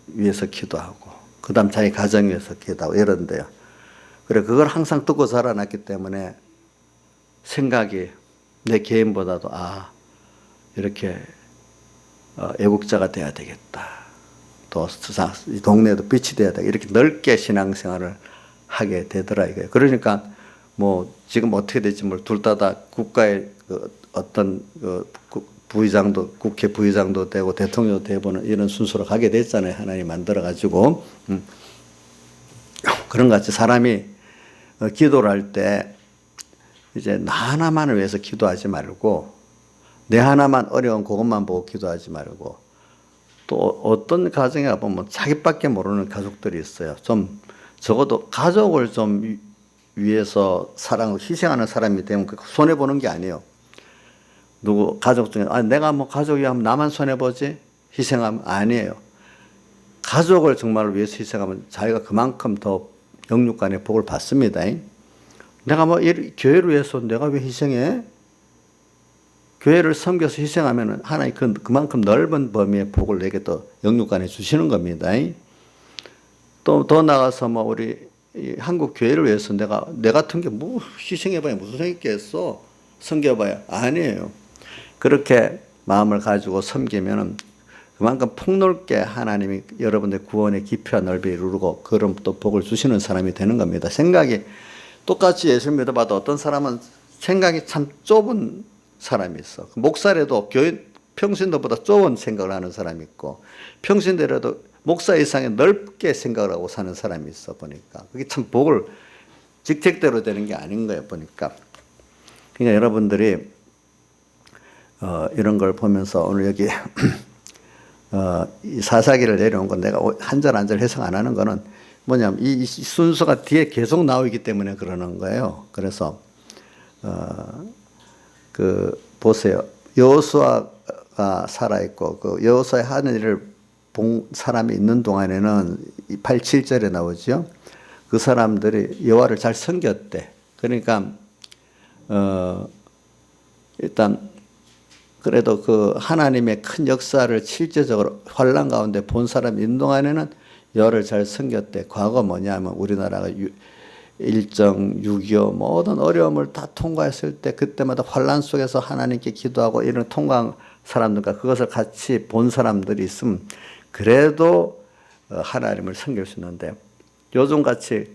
위해서 기도하고, 그 다음 자기 가정 위해서 기도하고 이런데요. 그래, 그걸 항상 듣고 자라났기 때문에 생각이 내 개인보다도 이렇게 애국자가 돼야 되겠다. 또 이 동네에도 빛이 돼야 되겠다. 이렇게 넓게 신앙생활을 하게 되더라 이거예요. 그러니까 뭐 지금 어떻게 될지 둘 다 국가의 어떤 부의장도, 국회 부의장도 되고 대통령도 되고는 이런 순서로 가게 됐잖아요. 하나님 만들어 가지고. 그런 것 같이 사람이 기도를 할 때 이제 나 하나만을 위해서 기도하지 말고 내 하나만 어려운 그것만 보고 기도하지 말고, 또 어떤 가정에 가보면 자기밖에 모르는 가족들이 있어요. 좀 적어도 가족을 좀 위해서 사랑을 희생하는 사람이 되면 손해보는 게 아니에요. 누구 가족 중에 내가 뭐 가족이 하면 나만 손해보지 희생하면 아니에요. 가족을 정말 위해서 희생하면 자기가 그만큼 더 영육간의 복을 받습니다. 내가 뭐 교회를 위해서 내가 왜 희생해? 교회를 섬겨서 희생하면 하나님 그만큼 넓은 범위의 복을 내게 또 영육간에 주시는 겁니다. 또 더 나가서 뭐 우리 한국 교회를 위해서 내 같은 게 뭐 희생해봐야 무슨 소용 있겠어? 섬겨봐야 아니에요. 그렇게 마음을 가지고 섬기면은 그만큼 폭넓게 하나님이 여러분들 구원의 깊이와 넓이를 이루고 그럼 또 복을 주시는 사람이 되는 겁니다. 생각이 똑같이 예수 믿어봐도 어떤 사람은 생각이 참 좁은 사람이 있어. 목사라도 교회 평신도보다 좁은 생각을 하는 사람이 있고 평신도라도 목사 이상의 넓게 생각을 하고 사는 사람이 있어 보니까 그게 참 복을 직책대로 되는 게 아닌 거예요 보니까. 그러니까 여러분들이 이런 걸 보면서 오늘 여기 이 사사기를 내려온 건 내가 한 절 한 절 해석 안 하는 거는 뭐냐면 이 순서가 뒤에 계속 나오기 때문에 그러는 거예요. 그래서 보세요. 여호수아가 살아 있고 그 여호수아의 하는 일을 본 사람이 있는 동안에는 8, 7절에 나오죠. 그 사람들이 여호와를 잘 섬겼대. 그러니까 일단 그래도 그 하나님의 큰 역사를 실제적으로 환란 가운데 본 사람이 있는 동안에는 여호와를 잘 섬겼대. 과거 뭐냐면 우리나라가 일정 6.25 모든 어려움을 다 통과했을 때 그때마다 환란 속에서 하나님께 기도하고 이런 통과한 사람들과 그것을 같이 본 사람들이 있으면 그래도 하나님을 섬길 수 있는데 요즘같이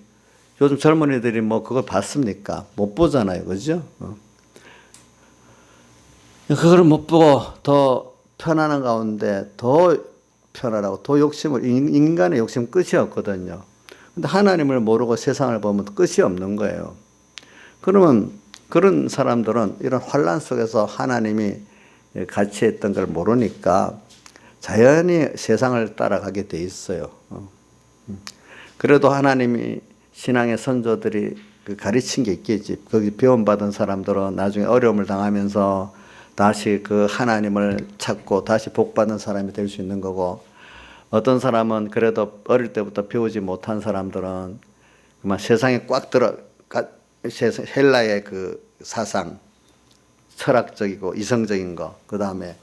요즘 젊은이들이 뭐 그걸 봤습니까? 못 보잖아요. 그죠? 그걸 못 보고 더 편안한 가운데 더 편안하고 더 욕심을 인간의 욕심 끝이 없거든요. 근데 하나님을 모르고 세상을 보면 끝이 없는 거예요. 그러면 그런 사람들은 이런 환란 속에서 하나님이 같이 했던 걸 모르니까 자연히 세상을 따라가게 돼 있어요. 그래도 하나님이 신앙의 선조들이 가르친 게 있겠지. 거기 배움받은 사람들은 나중에 어려움을 당하면서 다시 그 하나님을 찾고 다시 복받은 사람이 될 수 있는 거고 어떤 사람은 그래도 어릴 때부터 배우지 못한 사람들은 그만 세상에 꽉 들어가 헬라의 그 사상 철학적이고 이성적인 거 그다음에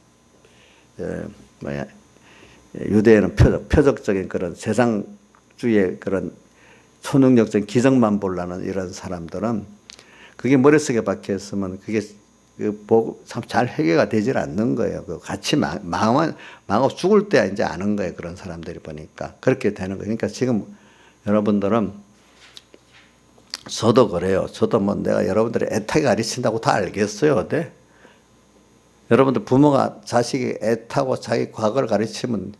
유대인은 표적적인 그런 세상주의의 그런 초능력적인 기적만 보려는 이런 사람들은 그게 머릿속에 박혀 있으면 그게 참 잘 해결가 되질 않는 거예요. 같이 망하고 죽을 때 이제 아는 거예요. 그런 사람들이 보니까. 그렇게 되는 거예요. 그러니까 지금 여러분들은 저도 그래요. 저도 뭐 내가 여러분들이 애타게 가르친다고 다 알겠어요. 네? 여러분들 부모가 자식이 애타고 자기 과거를 가르치면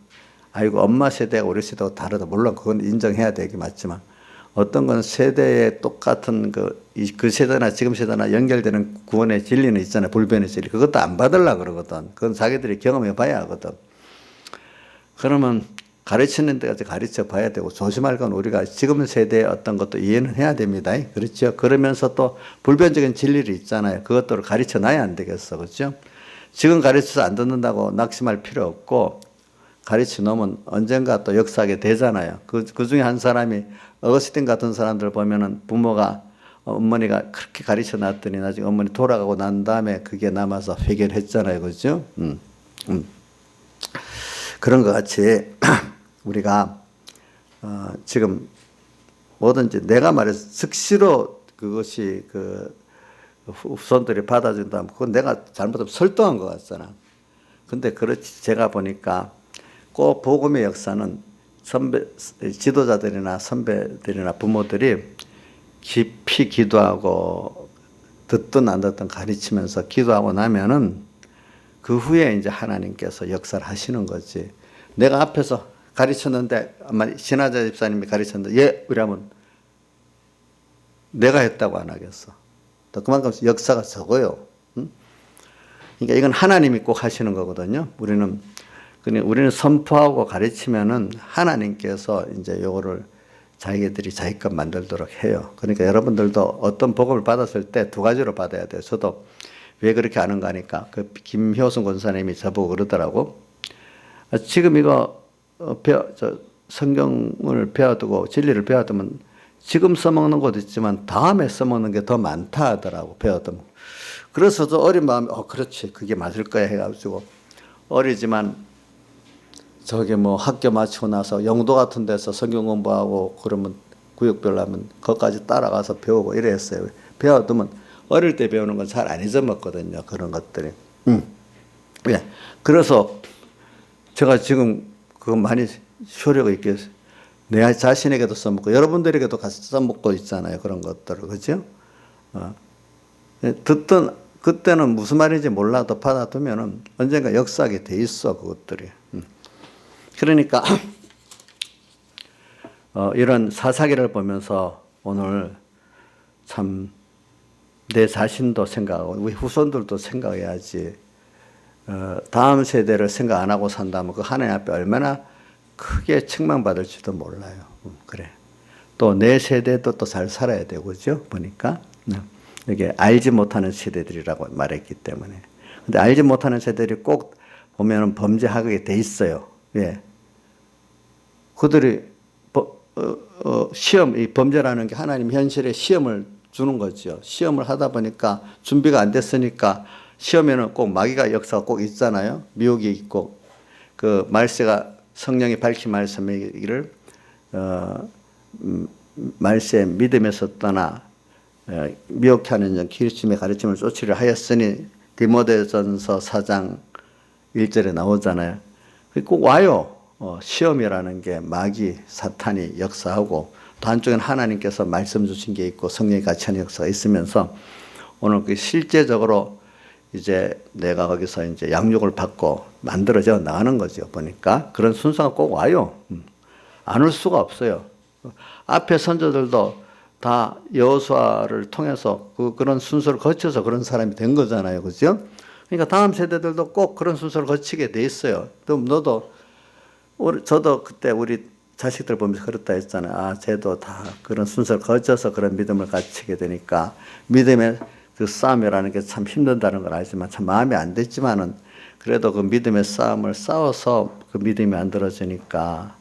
아이고 엄마 세대가 우리 세대하고 다르다. 물론 그건 인정해야 되기 맞지만 어떤 건 세대에 똑같은 그 세대나 지금 세대나 연결되는 구원의 진리는 있잖아요. 불변의 진리. 그것도 안 받으려고 그러거든. 그건 자기들이 경험해 봐야 하거든. 그러면 가르치는 데까지 가르쳐 봐야 되고 조심할 건 우리가 지금 세대의 어떤 것도 이해는 해야 됩니다. 그렇죠. 그러면서 또 불변적인 진리를 있잖아요. 그것들을 가르쳐 놔야 안 되겠어. 그렇죠. 지금 가르쳐서 안 듣는다고 낙심할 필요 없고 가르쳐 놓으면 언젠가 또 역사하게 되잖아요. 그 중에 한 사람이 어거스틴 같은 사람들 보면은 부모가 어머니가 그렇게 가르쳐 놨더니 나중에 어머니 돌아가고 난 다음에 그게 남아서 회개를 했잖아요. 그죠? 그런 것 같이 우리가 지금 뭐든지 내가 말해서 즉시로 그것이 그 후손들이 받아준다면 그건 내가 잘못하면 설득한 것 같잖아. 근데 그렇지 제가 보니까 꼭 복음의 역사는 지도자들이나 선배들이나 부모들이 깊이 기도하고 듣든 안 듣든 가르치면서 기도하고 나면은 그 후에 이제 하나님께서 역사를 하시는 거지. 내가 앞에서 가르쳤는데 아마 신하자 집사님이 가르쳤는데 예 이러면 내가 했다고 안 하겠어. 또 그만큼 역사가 적어요. 그러니까 이건 하나님이 꼭 하시는 거거든요. 우리는 선포하고 가르치면은 하나님께서 이제 요거를 자기들이 자기 것 만들도록 해요. 그러니까 여러분들도 어떤 복음을 받았을 때 두 가지로 받아야 돼요. 저도 왜 그렇게 하는가 하니까 그 김효순 권사님이 저보고 그러더라고. 지금 이거 성경을 배워두고 진리를 배워두면 지금 써먹는 것도 있지만 다음에 써먹는 게 더 많다 하더라고. 배워두면. 그래서 저 어린 마음에 그렇지 그게 맞을 거야 해가지고 어리지만 저게 뭐 학교 마치고 나서 영도 같은 데서 성경 공부하고 그러면 구역별로 하면 거기까지 따라가서 배우고 이랬어요. 배워두면 어릴 때 배우는 건 잘 안 잊어먹거든요. 그런 것들이. 예. 그래서 제가 지금 그거 많이 효력이 있게 내 자신에게도 써먹고 여러분들에게도 같이 써먹고 있잖아요. 그런 것들을. 그죠? 듣던 그때는 무슨 말인지 몰라도 받아두면은 언젠가 역사하게 돼 있어. 그것들이. 그러니까 이런 사사기를 보면서 오늘 참 내 자신도 생각하고 우리 후손들도 생각해야지. 다음 세대를 생각 안 하고 산다면 그 하나님 앞에 얼마나 크게 책망받을지도 몰라요. 그래. 또 내 세대도 또 잘 살아야 되고, 그죠? 보니까. 이게 알지 못하는 세대들이라고 말했기 때문에. 근데 알지 못하는 세대들이 꼭 보면은 범죄하게 돼 있어요. 예. 그들이 시험, 이 범죄라는 게 하나님 현실에 시험을 주는 거죠. 시험을 하다 보니까 준비가 안 됐으니까 시험에는 꼭 마귀가 역사가 꼭 있잖아요. 미혹이 있고 그 말세가 성령이 밝힌 말씀이기를 말세 믿음에서 떠나 미혹해 하는 그리스도의 가르침을 쫓으려 하였으니 디모데전서 4장 1절에 나오잖아요. 꼭 와요. 시험이라는 게 마귀 사탄이 역사하고 또 한쪽엔 하나님께서 말씀 주신 게 있고 성령이 같이 하는 역사가 있으면서 오늘 그 실제적으로 이제 내가 거기서 이제 양육을 받고 만들어져 나가는 거죠. 보니까 그런 순서가 꼭 와요. 안 올 수가 없어요. 앞에 선조들도 다 여호수아를 통해서 그런 순서를 거쳐서 그런 사람이 된 거잖아요. 그죠? 그러니까 다음 세대들도 꼭 그런 순서를 거치게 돼 있어요. 또 너도 저도 그때 우리 자식들 보면서 그렇다 했잖아요. 아, 쟤도 다 그런 순서를 거쳐서 그런 믿음을 갖추게 되니까 믿음의 그 싸움이라는 게 참 힘든다는 걸 알지만 참 마음에 안 됐지만은 그래도 그 믿음의 싸움을 싸워서 그 믿음이 만들어지니까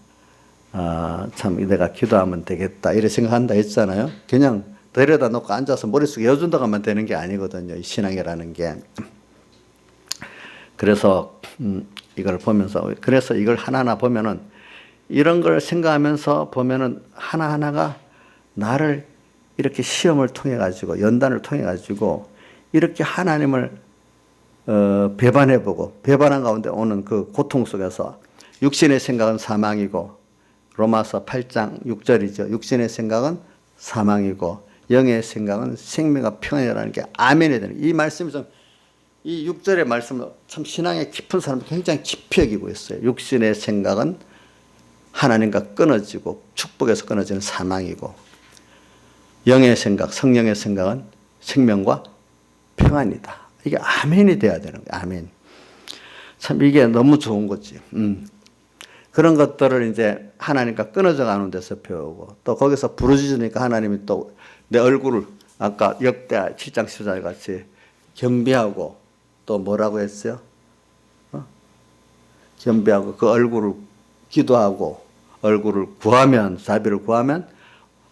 참 내가 기도하면 되겠다 이렇게 생각한다 했잖아요. 그냥 데려다 놓고 앉아서 머릿속에 여준다고 하면 되는 게 아니거든요. 이 신앙이라는 게. 그래서 이걸 보면서 그래서 이걸 하나하나 보면은 이런 걸 생각하면서 보면은 하나하나가 나를 이렇게 시험을 통해 가지고 연단을 통해 가지고 이렇게 하나님을 배반해 보고 배반한 가운데 오는 그 고통 속에서 육신의 생각은 사망이고 로마서 8장 6절이죠. 육신의 생각은 사망이고 영의 생각은 생명과 평안이라는 게 아멘이 되는 이 말씀이 좀 이 6절의 말씀은 참 신앙에 깊은 사람들 굉장히 깊이 여기고 있어요. 육신의 생각은 하나님과 끊어지고 축복에서 끊어지는 사망이고 영의 생각, 성령의 생각은 생명과 평안이다. 이게 아멘이 돼야 되는 거예요. 아멘. 참 이게 너무 좋은 거지. 그런 것들을 이제 하나님과 끊어져 가는 데서 배우고 또 거기서 부르짖으니까 하나님이 또 내 얼굴을 아까 역대 7장 14절 같이 겸비하고 또 뭐라고 했어요? 겸비하고 그 얼굴을 기도하고 얼굴을 구하면 자비를 구하면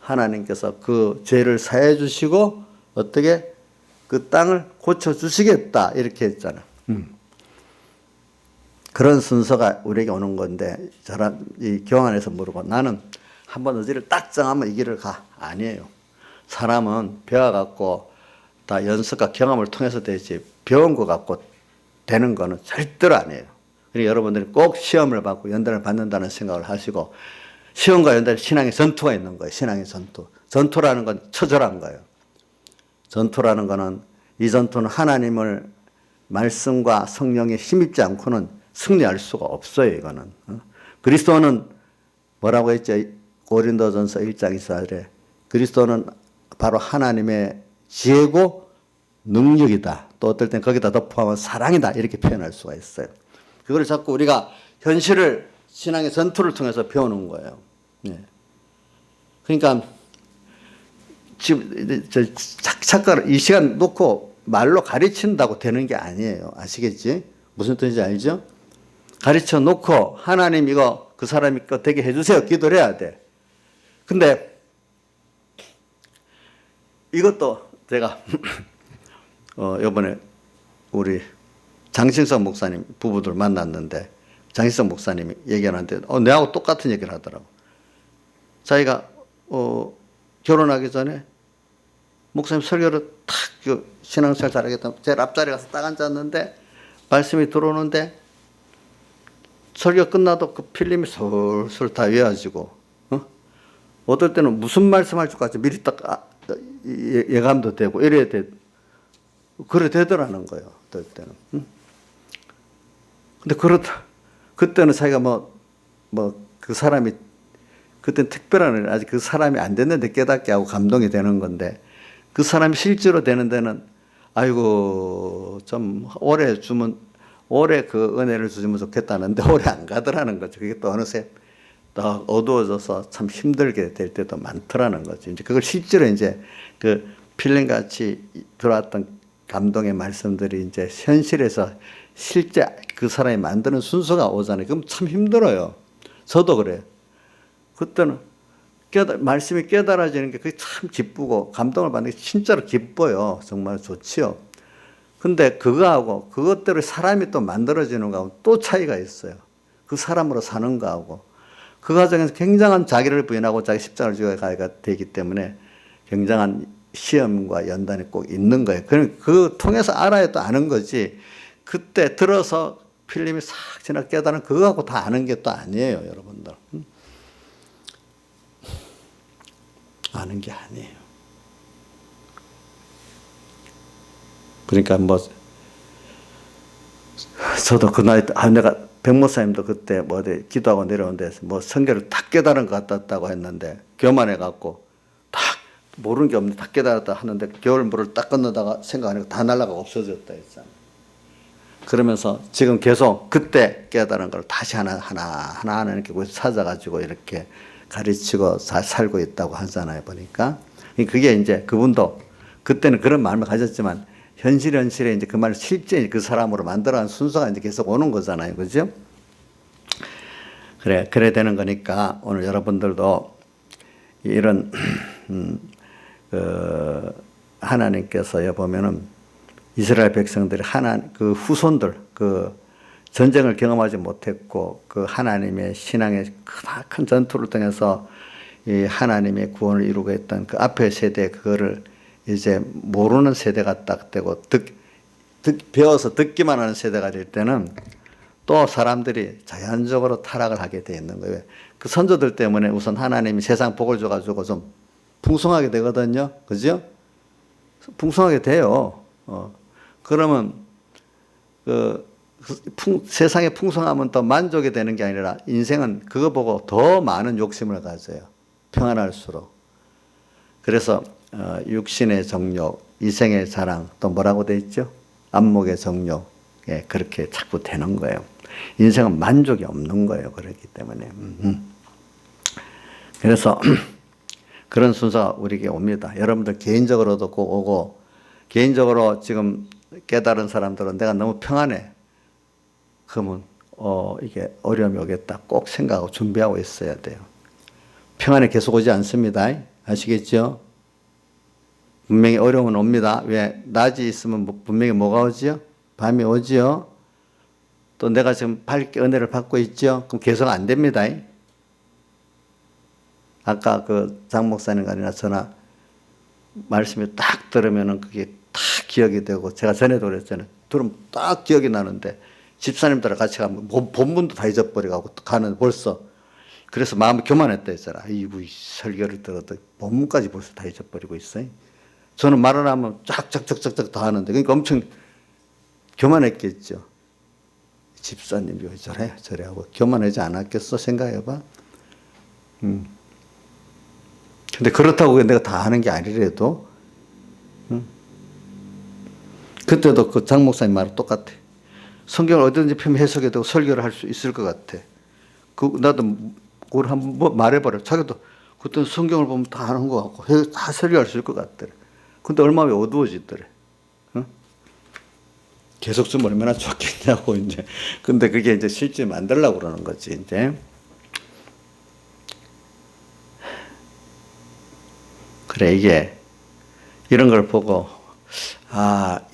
하나님께서 그 죄를 사해 주시고 어떻게 그 땅을 고쳐 주시겠다 이렇게 했잖아. 그런 순서가 우리에게 오는 건데 이 교환에서 물어봐. 나는 한번 의지를 딱 정하면 이 길을 가. 아니에요. 사람은 배워갖고 다 연습과 경험을 통해서 되지 배운 것 갖고 되는 거는 절대로 아니에요. 그러니까 여러분들이 꼭 시험을 받고 연단을 받는다는 생각을 하시고 시험과 연단은 신앙의 전투가 있는 거예요. 신앙의 전투. 전투라는 건 처절한 거예요. 전투라는 거는 이 전투는 하나님을 말씀과 성령에 힘입지 않고는 승리할 수가 없어요. 이거는. 그리스도는 뭐라고 했죠? 고린도전서 1장 24절에 그리스도는 바로 하나님의 지혜고 능력이다. 또 어떨 땐 거기다 더 포함한 사랑이다. 이렇게 표현할 수가 있어요. 그걸 자꾸 우리가 현실을 신앙의 전투를 통해서 배우는 거예요. 예. 그러니까 지금 착각을 이 시간 놓고 말로 가르친다고 되는 게 아니에요. 아시겠지? 무슨 뜻인지 알죠? 가르쳐 놓고 하나님 이거 그 사람이 거 되게 해주세요. 기도를 해야 돼. 근데 이것도 제가 이번에 우리 장신석 목사님 부부들 만났는데 장신석 목사님이 얘기하는데 내하고 똑같은 얘기를 하더라고. 자기가 결혼하기 전에 목사님 설교를 탁 신앙생활 잘하겠다 제일 앞자리에 가서 딱 앉았는데 말씀이 들어오는데 설교 끝나도 그 필름이 솔솔 다 외워지고, 어떨 때는 무슨 말씀할 줄 같이 미리 딱 예감도 되고 이래야 돼. 그래 되더라는 거예요. 어떨 때는. 근데 그때는 자기가 그 사람이, 그때는 특별한 일, 아직 그 사람이 안 됐는데 깨닫게 하고 감동이 되는 건데, 그 사람이 실제로 되는 데는, 아이고, 좀 오래 그 은혜를 주시면 좋겠다는데, 오래 안 가더라는 거죠. 그게 또 어느새 또 어두워져서 참 힘들게 될 때도 많더라는 거죠. 이제 그걸 실제로 이제 그 필름같이 들어왔던 감동의 말씀들이 이제 현실에서 실제 그 사람이 만드는 순서가 오잖아요. 그럼 참 힘들어요. 저도 그래요. 그때는 말씀이 깨달아지는 게 그게 참 기쁘고 감동을 받는 게 진짜로 기뻐요. 정말 좋지요. 근데 그거하고 그것대로 사람이 또 만들어지는 거하고 또 차이가 있어요. 그 사람으로 사는 거하고. 그 과정에서 굉장한 자기를 부인하고 자기 십자가를 지고 가야 되기 때문에 굉장한 시험과 연단이 꼭 있는 거예요. 그 통해서 알아야 또 아는 거지. 그때 들어서 필름이 싹 지나 깨달은 그거하고 다 아는 게 또 아니에요, 여러분들. 아는 게 아니에요. 그러니까 저도 그 나이 때, 내가 백목사님도 그때 어디 기도하고 내려온 데서 성경을 다 깨달은 것 같았다고 했는데, 교만해갖고 딱 모르는 게 없는데 다 깨달았다 하는데, 겨울물을 딱 건너다가 생각 안 하고 다 날아가고 없어졌다 했잖아요. 그러면서 지금 계속 그때 깨달은 걸 다시 하나 이렇게 찾아가지고 이렇게 가르치고 살고 있다고 하잖아요, 보니까. 그게 이제 그분도 그때는 그런 마음을 가졌지만, 현실에 이제 그 말을 실제 그 사람으로 만들어가는 순서가 이제 계속 오는 거잖아요. 그죠? 그래 되는 거니까 오늘 여러분들도 이런, 하나님께서 보면은 이스라엘 백성들이 그 후손들, 그 전쟁을 경험하지 못했고 그 하나님의 신앙의 큰 전투를 통해서 이 하나님의 구원을 이루고 있던 그 앞의 세대, 그거를 이제 모르는 세대가 딱 되고 배워서 듣기만 하는 세대가 될 때는 또 사람들이 자연적으로 타락을 하게 돼 있는 거예요. 그 선조들 때문에 우선 하나님이 세상 복을 줘가지고 좀 풍성하게 되거든요. 그죠? 풍성하게 돼요. 그러면 세상의 풍성함은 또 만족이 되는 게 아니라 인생은 그거 보고 더 많은 욕심을 가져요. 평안할수록. 그래서 육신의 정욕, 이생의 자랑, 또 뭐라고 돼 있죠? 안목의 정욕. 예, 그렇게 자꾸 되는 거예요. 인생은 만족이 없는 거예요. 그렇기 때문에. 그래서 그런 순서가 우리에게 옵니다. 여러분들 개인적으로도 꼭 오고, 개인적으로 지금 깨달은 사람들은 내가 너무 평안해. 그러면 이게 어려움이 오겠다. 꼭 생각하고 준비하고 있어야 돼요. 평안에 계속 오지 않습니다. 아시겠죠? 분명히 어려움은 옵니다. 왜? 낮이 있으면 분명히 뭐가 오지요? 밤이 오지요. 또 내가 지금 밝게 은혜를 받고 있죠. 그럼 계속 안 됩니다. 아까 그 장 목사님과 전화 말씀이 딱 들으면은 그게 딱 기억이 되고, 제가 전에도 그랬잖아요. 들으면 딱 기억이 나는데 집사님들과 같이 가면 본문도 다 잊어버리고 가는 벌써. 그래서 마음이 교만했다 했잖아. 이구 설교를 들어도 본문까지 벌써 다 잊어버리고 있어요. 저는 말을 하면 쫙쫙쫙쫙 다 하는데, 그러니까 엄청 교만했겠죠. 집사님이 왜 저래 하고 교만하지 않았겠어? 생각해봐. 근데 그렇다고 내가 다 하는 게 아니래도, 그때도 그 장 목사님 말은 똑같아. 성경을 어디든지 펴면 해석이 되고 설교를 할 수 있을 것 같아. 나도 그걸 한번 말해버려. 자기도 그때는 성경을 보면 다 하는 것 같고 다 설교할 수 있을 것 같더래. 근데 얼마나 어두워지더래. 계속 좀 얼마나 좋겠냐고 이제. 근데 그게 이제 실제 만들려고 그러는 거지 이제. 그래, 이게 이런 걸 보고,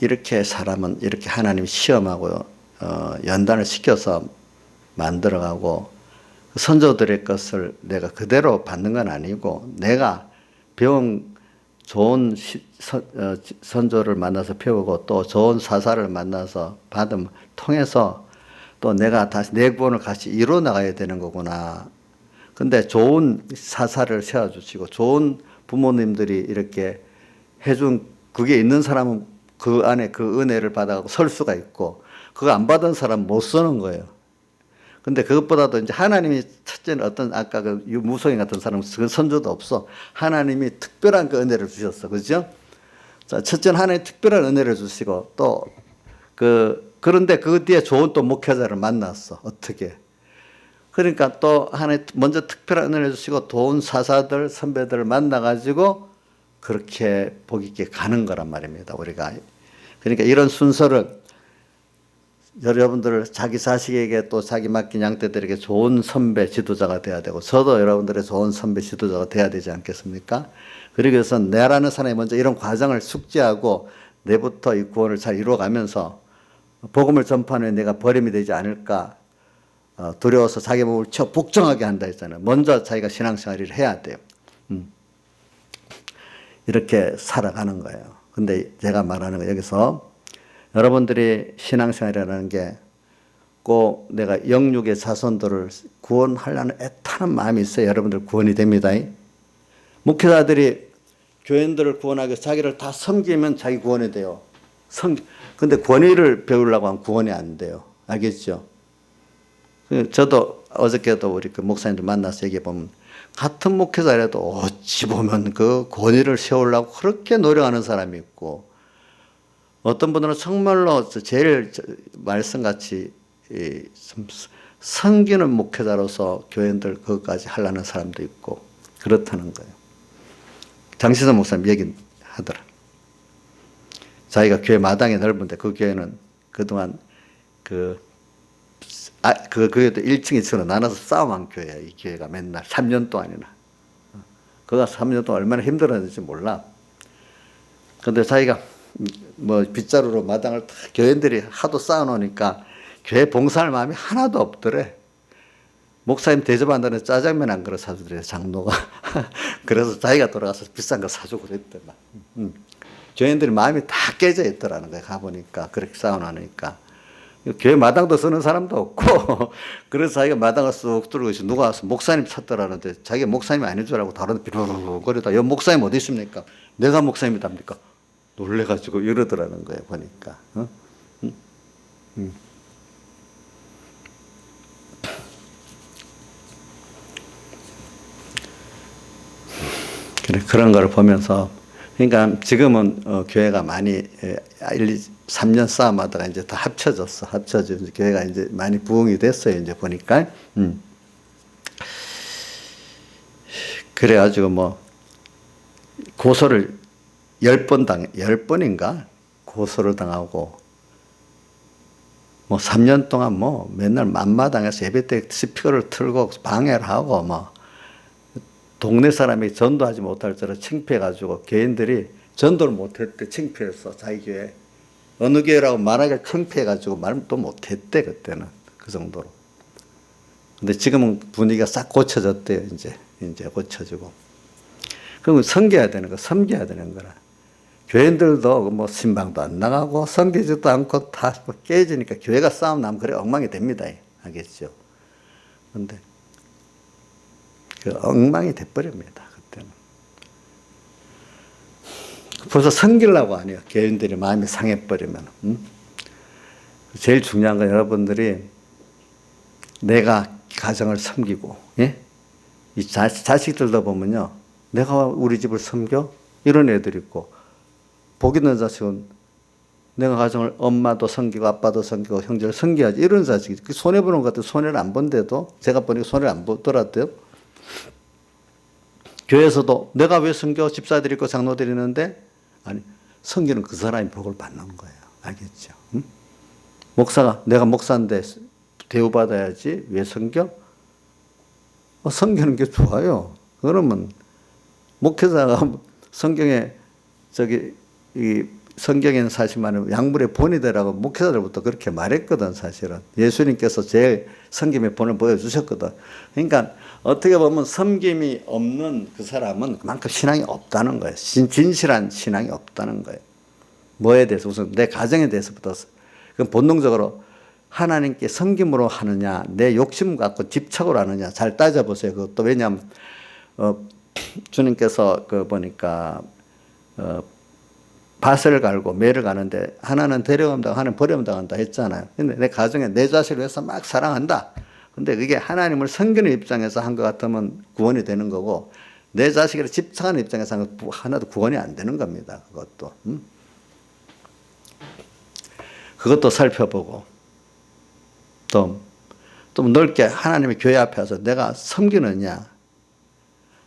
이렇게 사람은 이렇게 하나님이 시험하고 연단을 시켜서 만들어가고, 선조들의 것을 내가 그대로 받는 건 아니고, 내가 배운 좋은 선조를 만나서 배우고 또 좋은 사사를 만나서 통해서 또 내가 다시 내 구원을 같이 이루어 나가야 되는 거구나. 근데 좋은 사사를 세워주시고 좋은 부모님들이 이렇게 해준 그게 있는 사람은 그 안에 그 은혜를 받아가고 설 수가 있고 그거 안 받은 사람은 못 서는 거예요. 근데 그것보다도 이제 하나님이 첫째는 어떤 아까 그 무속인 같은 사람은 그 선조도 없어. 하나님이 특별한 그 은혜를 주셨어. 그죠? 자, 첫째는 하나님이 특별한 은혜를 주시고 또 그런데 그 뒤에 좋은 또 목회자를 만났어. 어떻게? 그러니까 또 하나님 먼저 특별한 은혜를 주시고 좋은 사사들, 선배들을 만나가지고 그렇게 복 있게 가는 거란 말입니다. 우리가. 그러니까 이런 순서를 여러분들 자기 자식에게 또 자기 맡긴 양떼들에게 좋은 선배 지도자가 돼야 되고 저도 여러분들의 좋은 선배 지도자가 돼야 되지 않겠습니까? 그러기 위해서 내라는 사람이 먼저 이런 과정을 숙지하고 내부터 이 구원을 잘 이루어가면서 복음을 전파하는 내가 버림이 되지 않을까 두려워서 자기 몸을 복종하게 한다 했잖아요. 먼저 자기가 신앙생활을 해야 돼요. 이렇게 살아가는 거예요. 근데 제가 말하는 거 여기서 여러분들이 신앙생활이라는 게 꼭 내가 영육의 자손들을 구원하려는 애타는 마음이 있어요. 여러분들 구원이 됩니다. 목회자들이 교인들을 구원하기 위해서 자기를 다 섬기면 자기 구원이 돼요. 근데 권위를 배우려고 하면 구원이 안 돼요. 알겠죠? 저도 어저께도 우리 그 목사님들 만나서 얘기해 보면 같은 목회자라도 어찌 보면 그 권위를 세우려고 그렇게 노력하는 사람이 있고 어떤 분들은 정말로 제일 말씀같이 섬기는 목회자로서 교인들 그것까지 하려는 사람도 있고 그렇다는 거예요. 장시선 목사님 얘기하더라. 자기가 교회 마당이 넓은데 그 교회는 그동안 그 교회도 1층, 2층으로 나눠서 싸움한 교회야. 이 교회가 맨날 3년 동안이나. 그가 3년 동안 얼마나 힘들었는지 몰라. 근데 자기가 뭐 빗자루로 마당을 다 교인들이 하도 쌓아놓으니까 교회 봉사할 마음이 하나도 없더래. 목사님 대접한다는 짜장면 한 그릇 사주더래 장로가. 그래서 자기가 돌아가서 비싼 거 사주고 그랬더만. 교인들이 마음이 다 깨져 있더라는 거야. 가보니까 그렇게 쌓아놓으니까. 교회 마당도 쓰는 사람도 없고 그래서 자기가 마당을 쑥 뚫고 있어. 누가 와서 목사님 찾더라는데 자기가 목사님이 아닌 줄 알고 다른 비르르거리다. 여 목사님 어디 있습니까? 내가 목사님이답니까? 놀래가지고 이러더라는 거예요. 보니까. 그런 걸 보면서 그러니까 지금은 교회가 많이 3년 싸움하다가 이제 다 합쳐졌어. 합쳐져 교회가 이제 많이 부흥이 됐어요. 이제 보니까. 그래가지고 뭐 고소를 10번인가 고소를 당하고 뭐 3년 동안 뭐 맨날 만마당에서 예배 때 스피커를 틀고 방해를 하고 뭐 동네 사람이 전도하지 못할 줄을 창피해가지고 교인들이 전도를 못했대. 창피해서 자기 교회 어느 교회라고 말하기가 창피해가지고 말도 못했대. 그때는 그 정도로. 근데 지금은 분위기가 싹 고쳐졌대요. 이제 고쳐지고. 그러면 섬겨야 되는 거, 섬겨야 되는 거라. 교인들도 뭐 신방도 안 나가고 섬기지도 않고 다 깨지니까 교회가 싸움 나면 그래 엉망이 됩니다. 알겠죠? 근데 그 엉망이 돼버립니다. 그때는. 벌써 섬기려고 안 해요. 교인들이 마음이 상해버리면. 제일 중요한 건 여러분들이 내가 가정을 섬기고, 예? 이 자식들도 보면요. 내가 우리 집을 섬겨? 이런 애들이 있고, 복 있는 자식은 내가 가정을 엄마도 섬기고 아빠도 섬기고 형제를 섬겨야지. 이런 자식이 손해보는 것 같아요. 손해를 안 본데도 제가 보니까 손해를 안 보더라도요. 교회에서도 내가 왜 섬겨? 집사들이 있고 장로들이 있는데 아니 섬기는 그 사람이 복을 받는 거예요. 알겠죠? 목사가 내가 목사인데 대우받아야지 왜 섬겨? 섬기는 게 좋아요. 그러면 목회자가 성경에 이 성경에는 사실만 양물의 본이 되라고 목회자들부터 그렇게 말했거든. 사실은 예수님께서 제일 섬김의 본을 보여주셨거든. 그러니까 어떻게 보면 섬김이 없는 그 사람은 그만큼 신앙이 없다는 거예요. 진실한 신앙이 없다는 거예요. 뭐에 대해서 우선 내 가정에 대해서부터 그건 본능적으로 하나님께 섬김으로 하느냐, 내 욕심 갖고 집착으로 하느냐, 잘 따져보세요. 그것도. 왜냐하면 주님께서 보니까 밭을 갈고 매를 가는데 하나는 데려간다고 하나는 버려간다 했잖아요. 근데 내 가정에 내 자식을 위해서 막 사랑한다. 근데 그게 하나님을 섬기는 입장에서 한 것 같으면 구원이 되는 거고, 내 자식을 집착하는 입장에서 하면 하나도 구원이 안 되는 겁니다. 그것도. 그것도 살펴보고, 또 넓게 하나님의 교회 앞에서 내가 섬기느냐,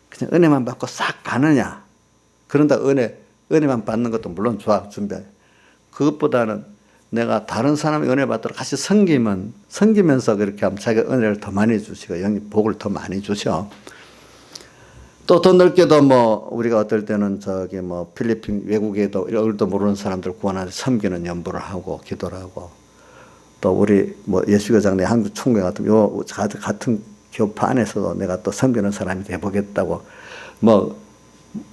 그냥 은혜만 받고 싹 가느냐. 그런다 은혜만 받는 것도 물론 좋아, 준비해. 그것보다는 내가 다른 사람의 은혜 받도록 같이 섬기면서 그렇게 하면 자기가 은혜를 더 많이 주시고 영이 복을 더 많이 주셔. 또 더 넓게도 우리가 어떨 때는 필리핀 외국에도 얼도 모르는 사람들 구원하는 섬기는 연부를 하고 기도를 하고, 또 우리 예수교장 내 한국 총회 같은 같은 교파 안에서도 내가 또 섬기는 사람이 돼보겠다고,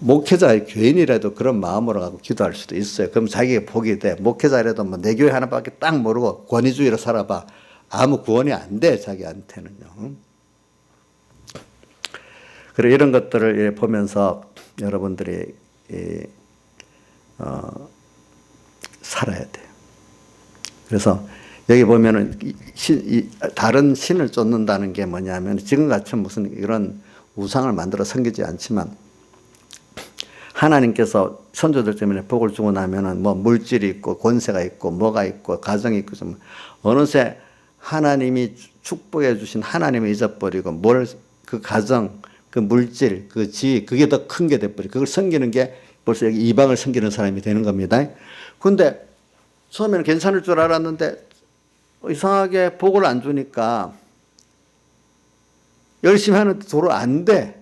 목회자의 교인이라도 그런 마음으로 갖고 기도할 수도 있어요. 그럼 자기가 복이 돼. 목회자라도 내 교회 하나밖에 딱 모르고 권위주의로 살아봐. 아무 구원이 안 돼, 자기한테는요. 그래, 이런 것들을 보면서 여러분들이 살아야 돼요. 그래서 여기 보면은 다른 신을 쫓는다는 게 뭐냐면, 지금같이 무슨 이런 우상을 만들어 섬기지 않지만, 하나님께서 선조들 때문에 복을 주고 나면은 물질이 있고 권세가 있고 뭐가 있고 가정이 있고 좀 어느새 하나님이 축복해 주신 하나님을 잊어버리고 그 가정, 그 물질, 그 지위, 그게 더 큰 게 돼버리고 그걸 섬기는 게 벌써 여기 이방을 섬기는 사람이 되는 겁니다. 근데 처음에는 괜찮을 줄 알았는데 이상하게 복을 안 주니까 열심히 하는데 도로 안 돼.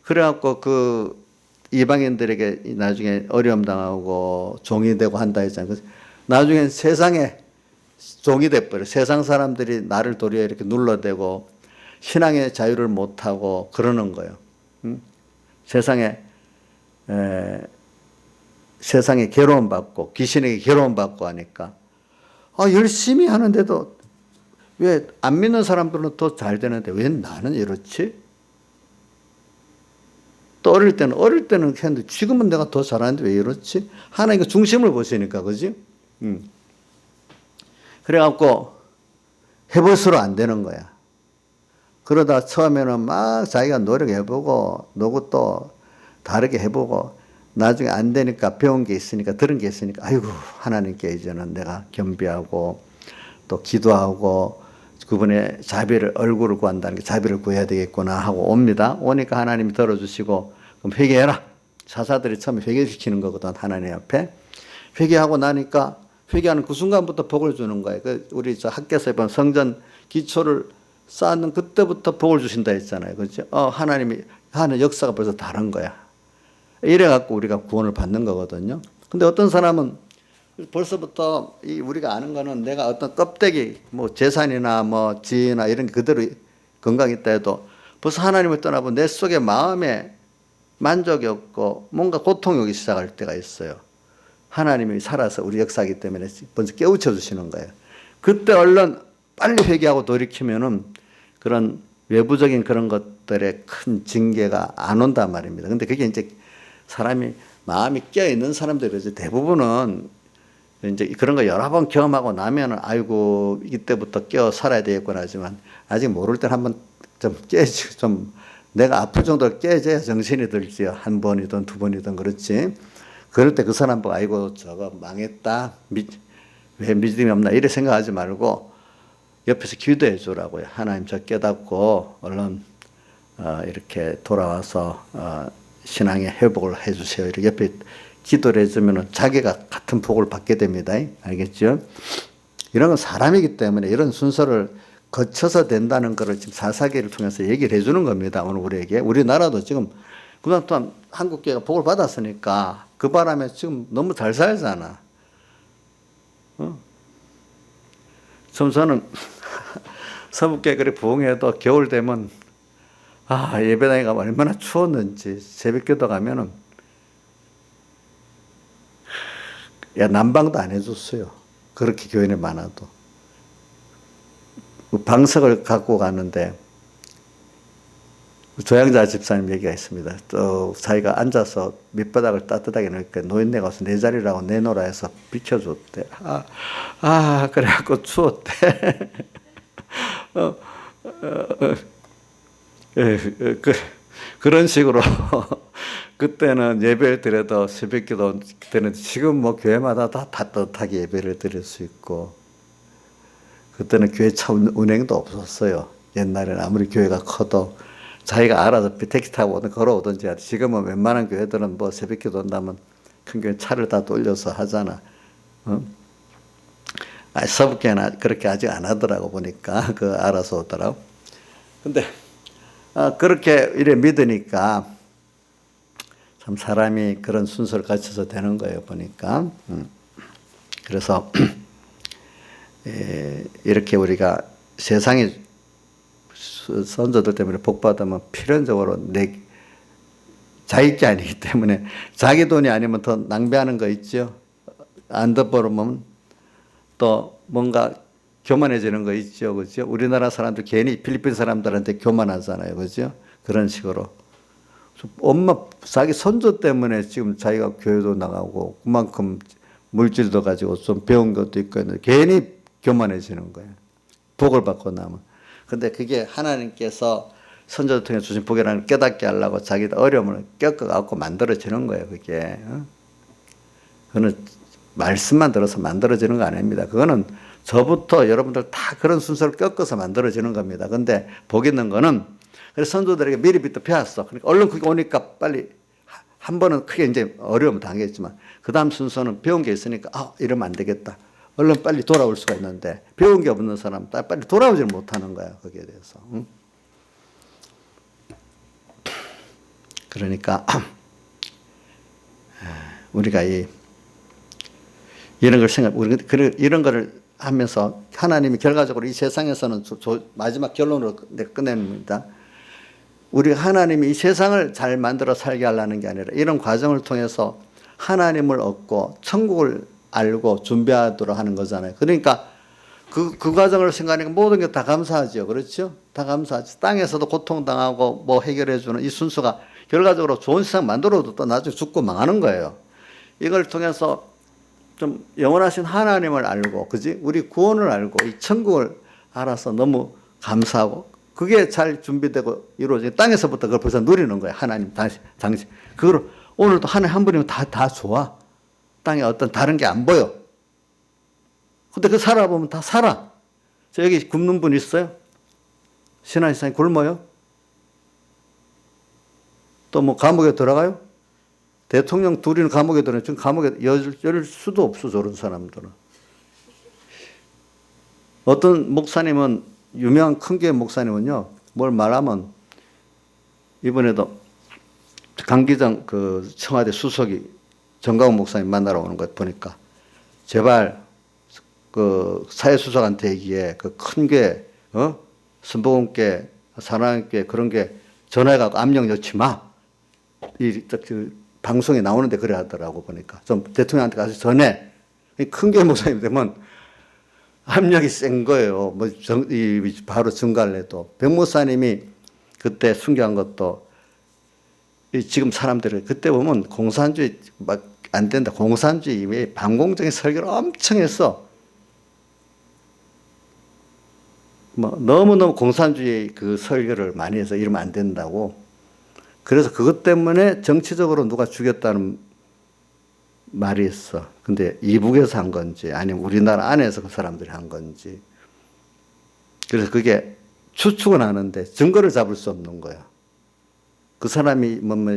그래갖고 그 이방인들에게 나중에 어려움 당하고 종이 되고 한다 했잖아요. 나중엔 세상에 종이 돼버려. 세상 사람들이 나를 도리어 이렇게 눌러대고 신앙의 자유를 못하고 그러는 거예요. 세상에 괴로움 받고 귀신에게 괴로움 받고 하니까 열심히 하는데도 왜 안 믿는 사람들은 더 잘 되는데 왜 나는 이렇지? 또 어릴 때는 했는데 지금은 내가 더 잘하는데 왜 이렇지? 하나님의 중심을 보시니까, 그지? 그래갖고 해볼수록 안 되는 거야. 그러다 처음에는 막 자기가 노력해보고 누구 또 다르게 해보고 나중에 안 되니까 배운 게 있으니까 들은 게 있으니까 아이고 하나님께 이제는 내가 겸비하고 또 기도하고 그분의 자비를 얼굴을 구한다는 게 자비를 구해야 되겠구나 하고 옵니다. 오니까 하나님이 들어주시고 그럼 회개해라. 사사들이 처음에 회개시키는 거거든. 하나님 앞에 회개하고 나니까 회개하는 그 순간부터 복을 주는 거예요. 우리 학교에서 보면 성전 기초를 쌓는 그때부터 복을 주신다 했잖아요. 그렇죠? 하나님이 하는 역사가 벌써 다른 거야. 이래갖고 우리가 구원을 받는 거거든요. 근데 어떤 사람은 벌써부터 우리가 아는 거는 내가 어떤 껍데기, 재산이나 지위나 이런 게 그대로 건강이 있다 해도 벌써 하나님을 떠나고 내 속에 마음에 만족이 없고 뭔가 고통이 오기 시작할 때가 있어요. 하나님이 살아서 우리 역사이기 때문에 먼저 깨우쳐 주시는 거예요. 그때 얼른 빨리 회개하고 돌이키면은 그런 외부적인 그런 것들의 큰 징계가 안 온단 말입니다. 근데 그게 이제 사람이 마음이 깨어 있는 사람들이지 대부분은 이제 그런 거 여러 번 경험하고 나면은 아이고 이때부터 깨어 살아야 되겠구나 하지만 아직 모를 땐 한번 좀 내가 아플 정도로 깨져야 정신이 들지요. 한 번이든 두 번이든 그렇지. 그럴 때 그 사람 보고 아이고 저거 망했다. 왜 믿음이 없나 이래 생각하지 말고 옆에서 기도해 주라고요. 하나님 저 깨닫고 얼른 이렇게 돌아와서 신앙의 회복을 해 주세요. 이렇게 옆에 기도를 해주면 자기가 같은 복을 받게 됩니다. 알겠죠? 이런 건 사람이기 때문에 이런 순서를 거쳐서 된다는 것을 지금 사사기를 통해서 얘기를 해주는 겁니다. 오늘 우리에게. 우리나라도 지금 그동안 또한 한국교회가 복을 받았으니까 그 바람에 지금 너무 잘 살잖아. 저는 서북교회 그렇게 부흥해도 겨울 되면 예배당에 가면 얼마나 추웠는지 새벽기도 가면은 난방도 안 해줬어요. 그렇게 교인이 많아도. 방석을 갖고 갔는데 조양자 집사님 얘기가 있습니다. 또 자기가 앉아서 밑바닥을 따뜻하게 놓으니까 노인네가 와서 내 자리라고 내놓으라 해서 비켜줬대. 그래갖고 추웠대. 그런 식으로 그때는 예배를 드려도 새벽기도 그때는 지금 뭐 교회마다 다 따뜻하게 예배를 드릴 수 있고 그때는 교회 차 운행도 없었어요. 옛날에는 아무리 교회가 커도 자기가 알아서 택시 타고 오든 걸어오든지 하지. 지금은 웬만한 교회들은 뭐 새벽기도 온다면 큰 교회 차를 다 돌려서 하잖아. 서북교회는 그렇게 아직 안 하더라고 보니까 그 알아서 오더라고. 근데 그렇게 이래 믿으니까 참 사람이 그런 순서를 갖춰서 되는 거예요 보니까. 그래서 이렇게 우리가 세상에 선조들 때문에 복받으면 필연적으로 자기 게 아니기 때문에 자기 돈이 아니면 더 낭비하는 거 있죠. 안 덧버리면 또 뭔가 교만해지는 거 있죠. 그죠? 우리나라 사람들 괜히 필리핀 사람들한테 교만하잖아요. 그죠? 그런 식으로. 자기 손주 때문에 지금 자기가 교회도 나가고 그만큼 물질도 가지고 좀 배운 것도 있고 괜히 교만해지는 거예요. 복을 받고 나면. 근데 그게 하나님께서 선조를 통해 주신 복이라는 걸 깨닫게 하려고 자기도 어려움을 겪어갖고 만들어지는 거예요. 그게. 그거는 말씀만 들어서 만들어지는 거 아닙니다. 그거는 저부터 여러분들 다 그런 순서를 겪어서 만들어지는 겁니다. 근데 복 있는 거는 그래서 선조들에게 미리부터 배웠어. 그러니까 얼른 그게 오니까 빨리 한 번은 크게 이제 어려움을 당했지만 그 다음 순서는 배운 게 있으니까 이러면 안 되겠다. 얼른 빨리 돌아올 수가 있는데 배운 게 없는 사람 빨리 돌아오질 못하는 거야. 거기에 대해서. 그러니까 우리가 이런 걸 이런 거를 하면서 하나님이 결과적으로 이 세상에서는 마지막 결론으로 끝냅니다. 우리 하나님이 이 세상을 잘 만들어 살게 하려는 게 아니라 이런 과정을 통해서 하나님을 얻고 천국을 알고 준비하도록 하는 거잖아요. 그러니까 그 과정을 생각하니까 모든 게 다 감사하죠. 그렇죠? 다 감사하죠. 땅에서도 고통당하고 뭐 해결해주는 이 순서가 결과적으로 좋은 세상 만들어도 또 나중에 죽고 망하는 거예요. 이걸 통해서 좀 영원하신 하나님을 알고, 그지? 우리 구원을 알고, 이 천국을 알아서 너무 감사하고, 그게 잘 준비되고 이루어진 땅에서부터 그걸 벌써 누리는 거예요. 하나님 당신. 그걸 오늘도 하나님 한 분이면 다 좋아. 땅에 어떤 다른 게 안 보여. 근데 그 살아보면 다 살아. 저 여기 굶는 분 있어요? 신앙생활 굶어요? 또 뭐 감옥에 들어가요? 대통령 둘이는 감옥에 들어요. 지금 감옥에 열 수도 없어, 저런 사람들은. 어떤 목사님은, 유명한 큰 교회 목사님은요, 뭘 말하면, 이번에도 강기정 그 청와대 수석이 정강훈 목사님 만나러 오는 것 보니까, 제발 그 사회수석한테 얘기해. 그 큰 교회, 선보건교회, 사랑교회 그런 게 전화해가지고 압력 넣지 마. 방송에 나오는데 그래 하더라고 보니까. 좀 대통령한테 가서 전해. 큰 교회 목사님 되면 압력이 센 거예요. 뭐 바로 증가를 해도. 백 목사님이 그때 순교한 것도 지금 사람들이 그때 보면 공산주의 막 안 된다. 공산주의 반공적인 설교를 엄청 했어. 뭐 너무너무 공산주의 그 설교를 많이 해서 이러면 안 된다고. 그래서 그것 때문에 정치적으로 누가 죽였다는 말이 있어. 근데 이북에서 한 건지 아니면 우리나라 안에서 그 사람들이 한 건지. 그래서 그게 추측은 하는데 증거를 잡을 수 없는 거야. 그 사람이 뭐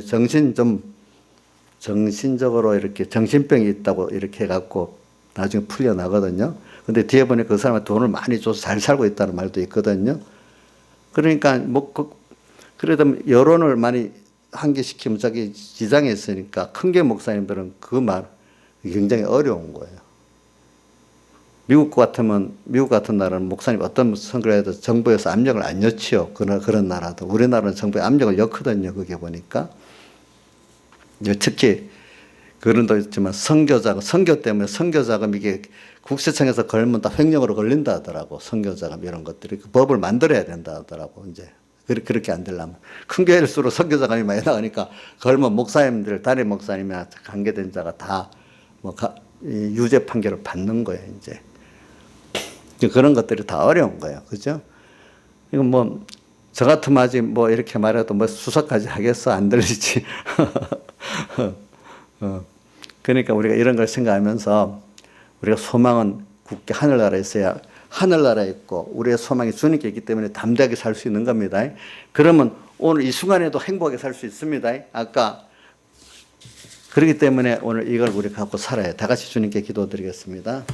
정신적으로 이렇게 정신병이 있다고 이렇게 해갖고 나중에 풀려나거든요. 근데 뒤에 보니까 그 사람은 돈을 많이 줘서 잘 살고 있다는 말도 있거든요. 그러니까 그래도 여론을 많이 한계시키면 자기 지장이 있으니까 큰 교 목사님들은 그 말 굉장히 어려운 거예요. 미국 같은 나라는 목사님 어떤 선거를 해도 정부에서 압력을 안 넣지요. 그런 나라도. 우리나라는 정부에 압력을 넣거든요. 그게 보니까. 특히 그런도 있지만 선교 때문에 선교자금 이게 국세청에서 걸면 다 횡령으로 걸린다 하더라고. 선교자금 이런 것들이 그 법을 만들어야 된다 하더라고. 이제 그렇게 안 되려면 큰 교회일수록 선교자금이 많이 나가니까 걸면 목사님들 담임 목사님이나 관계된 자가 다 뭐 유죄 판결을 받는 거예요. 이제 그런 것들이 다 어려운 거예요. 그죠? 이건 뭐 저 같으면 아직 뭐 이렇게 말해도 뭐 수사까지 하겠어? 안 들리지. 그러니까 우리가 이런 걸 생각하면서 우리가 소망은 굳게 하늘나라에 있어야 하늘나라에 있고 우리의 소망이 주님께 있기 때문에 담대하게 살 수 있는 겁니다. 그러면 오늘 이 순간에도 행복하게 살 수 있습니다. 아까 그렇기 때문에 오늘 이걸 우리 갖고 살아야 다 같이 주님께 기도드리겠습니다.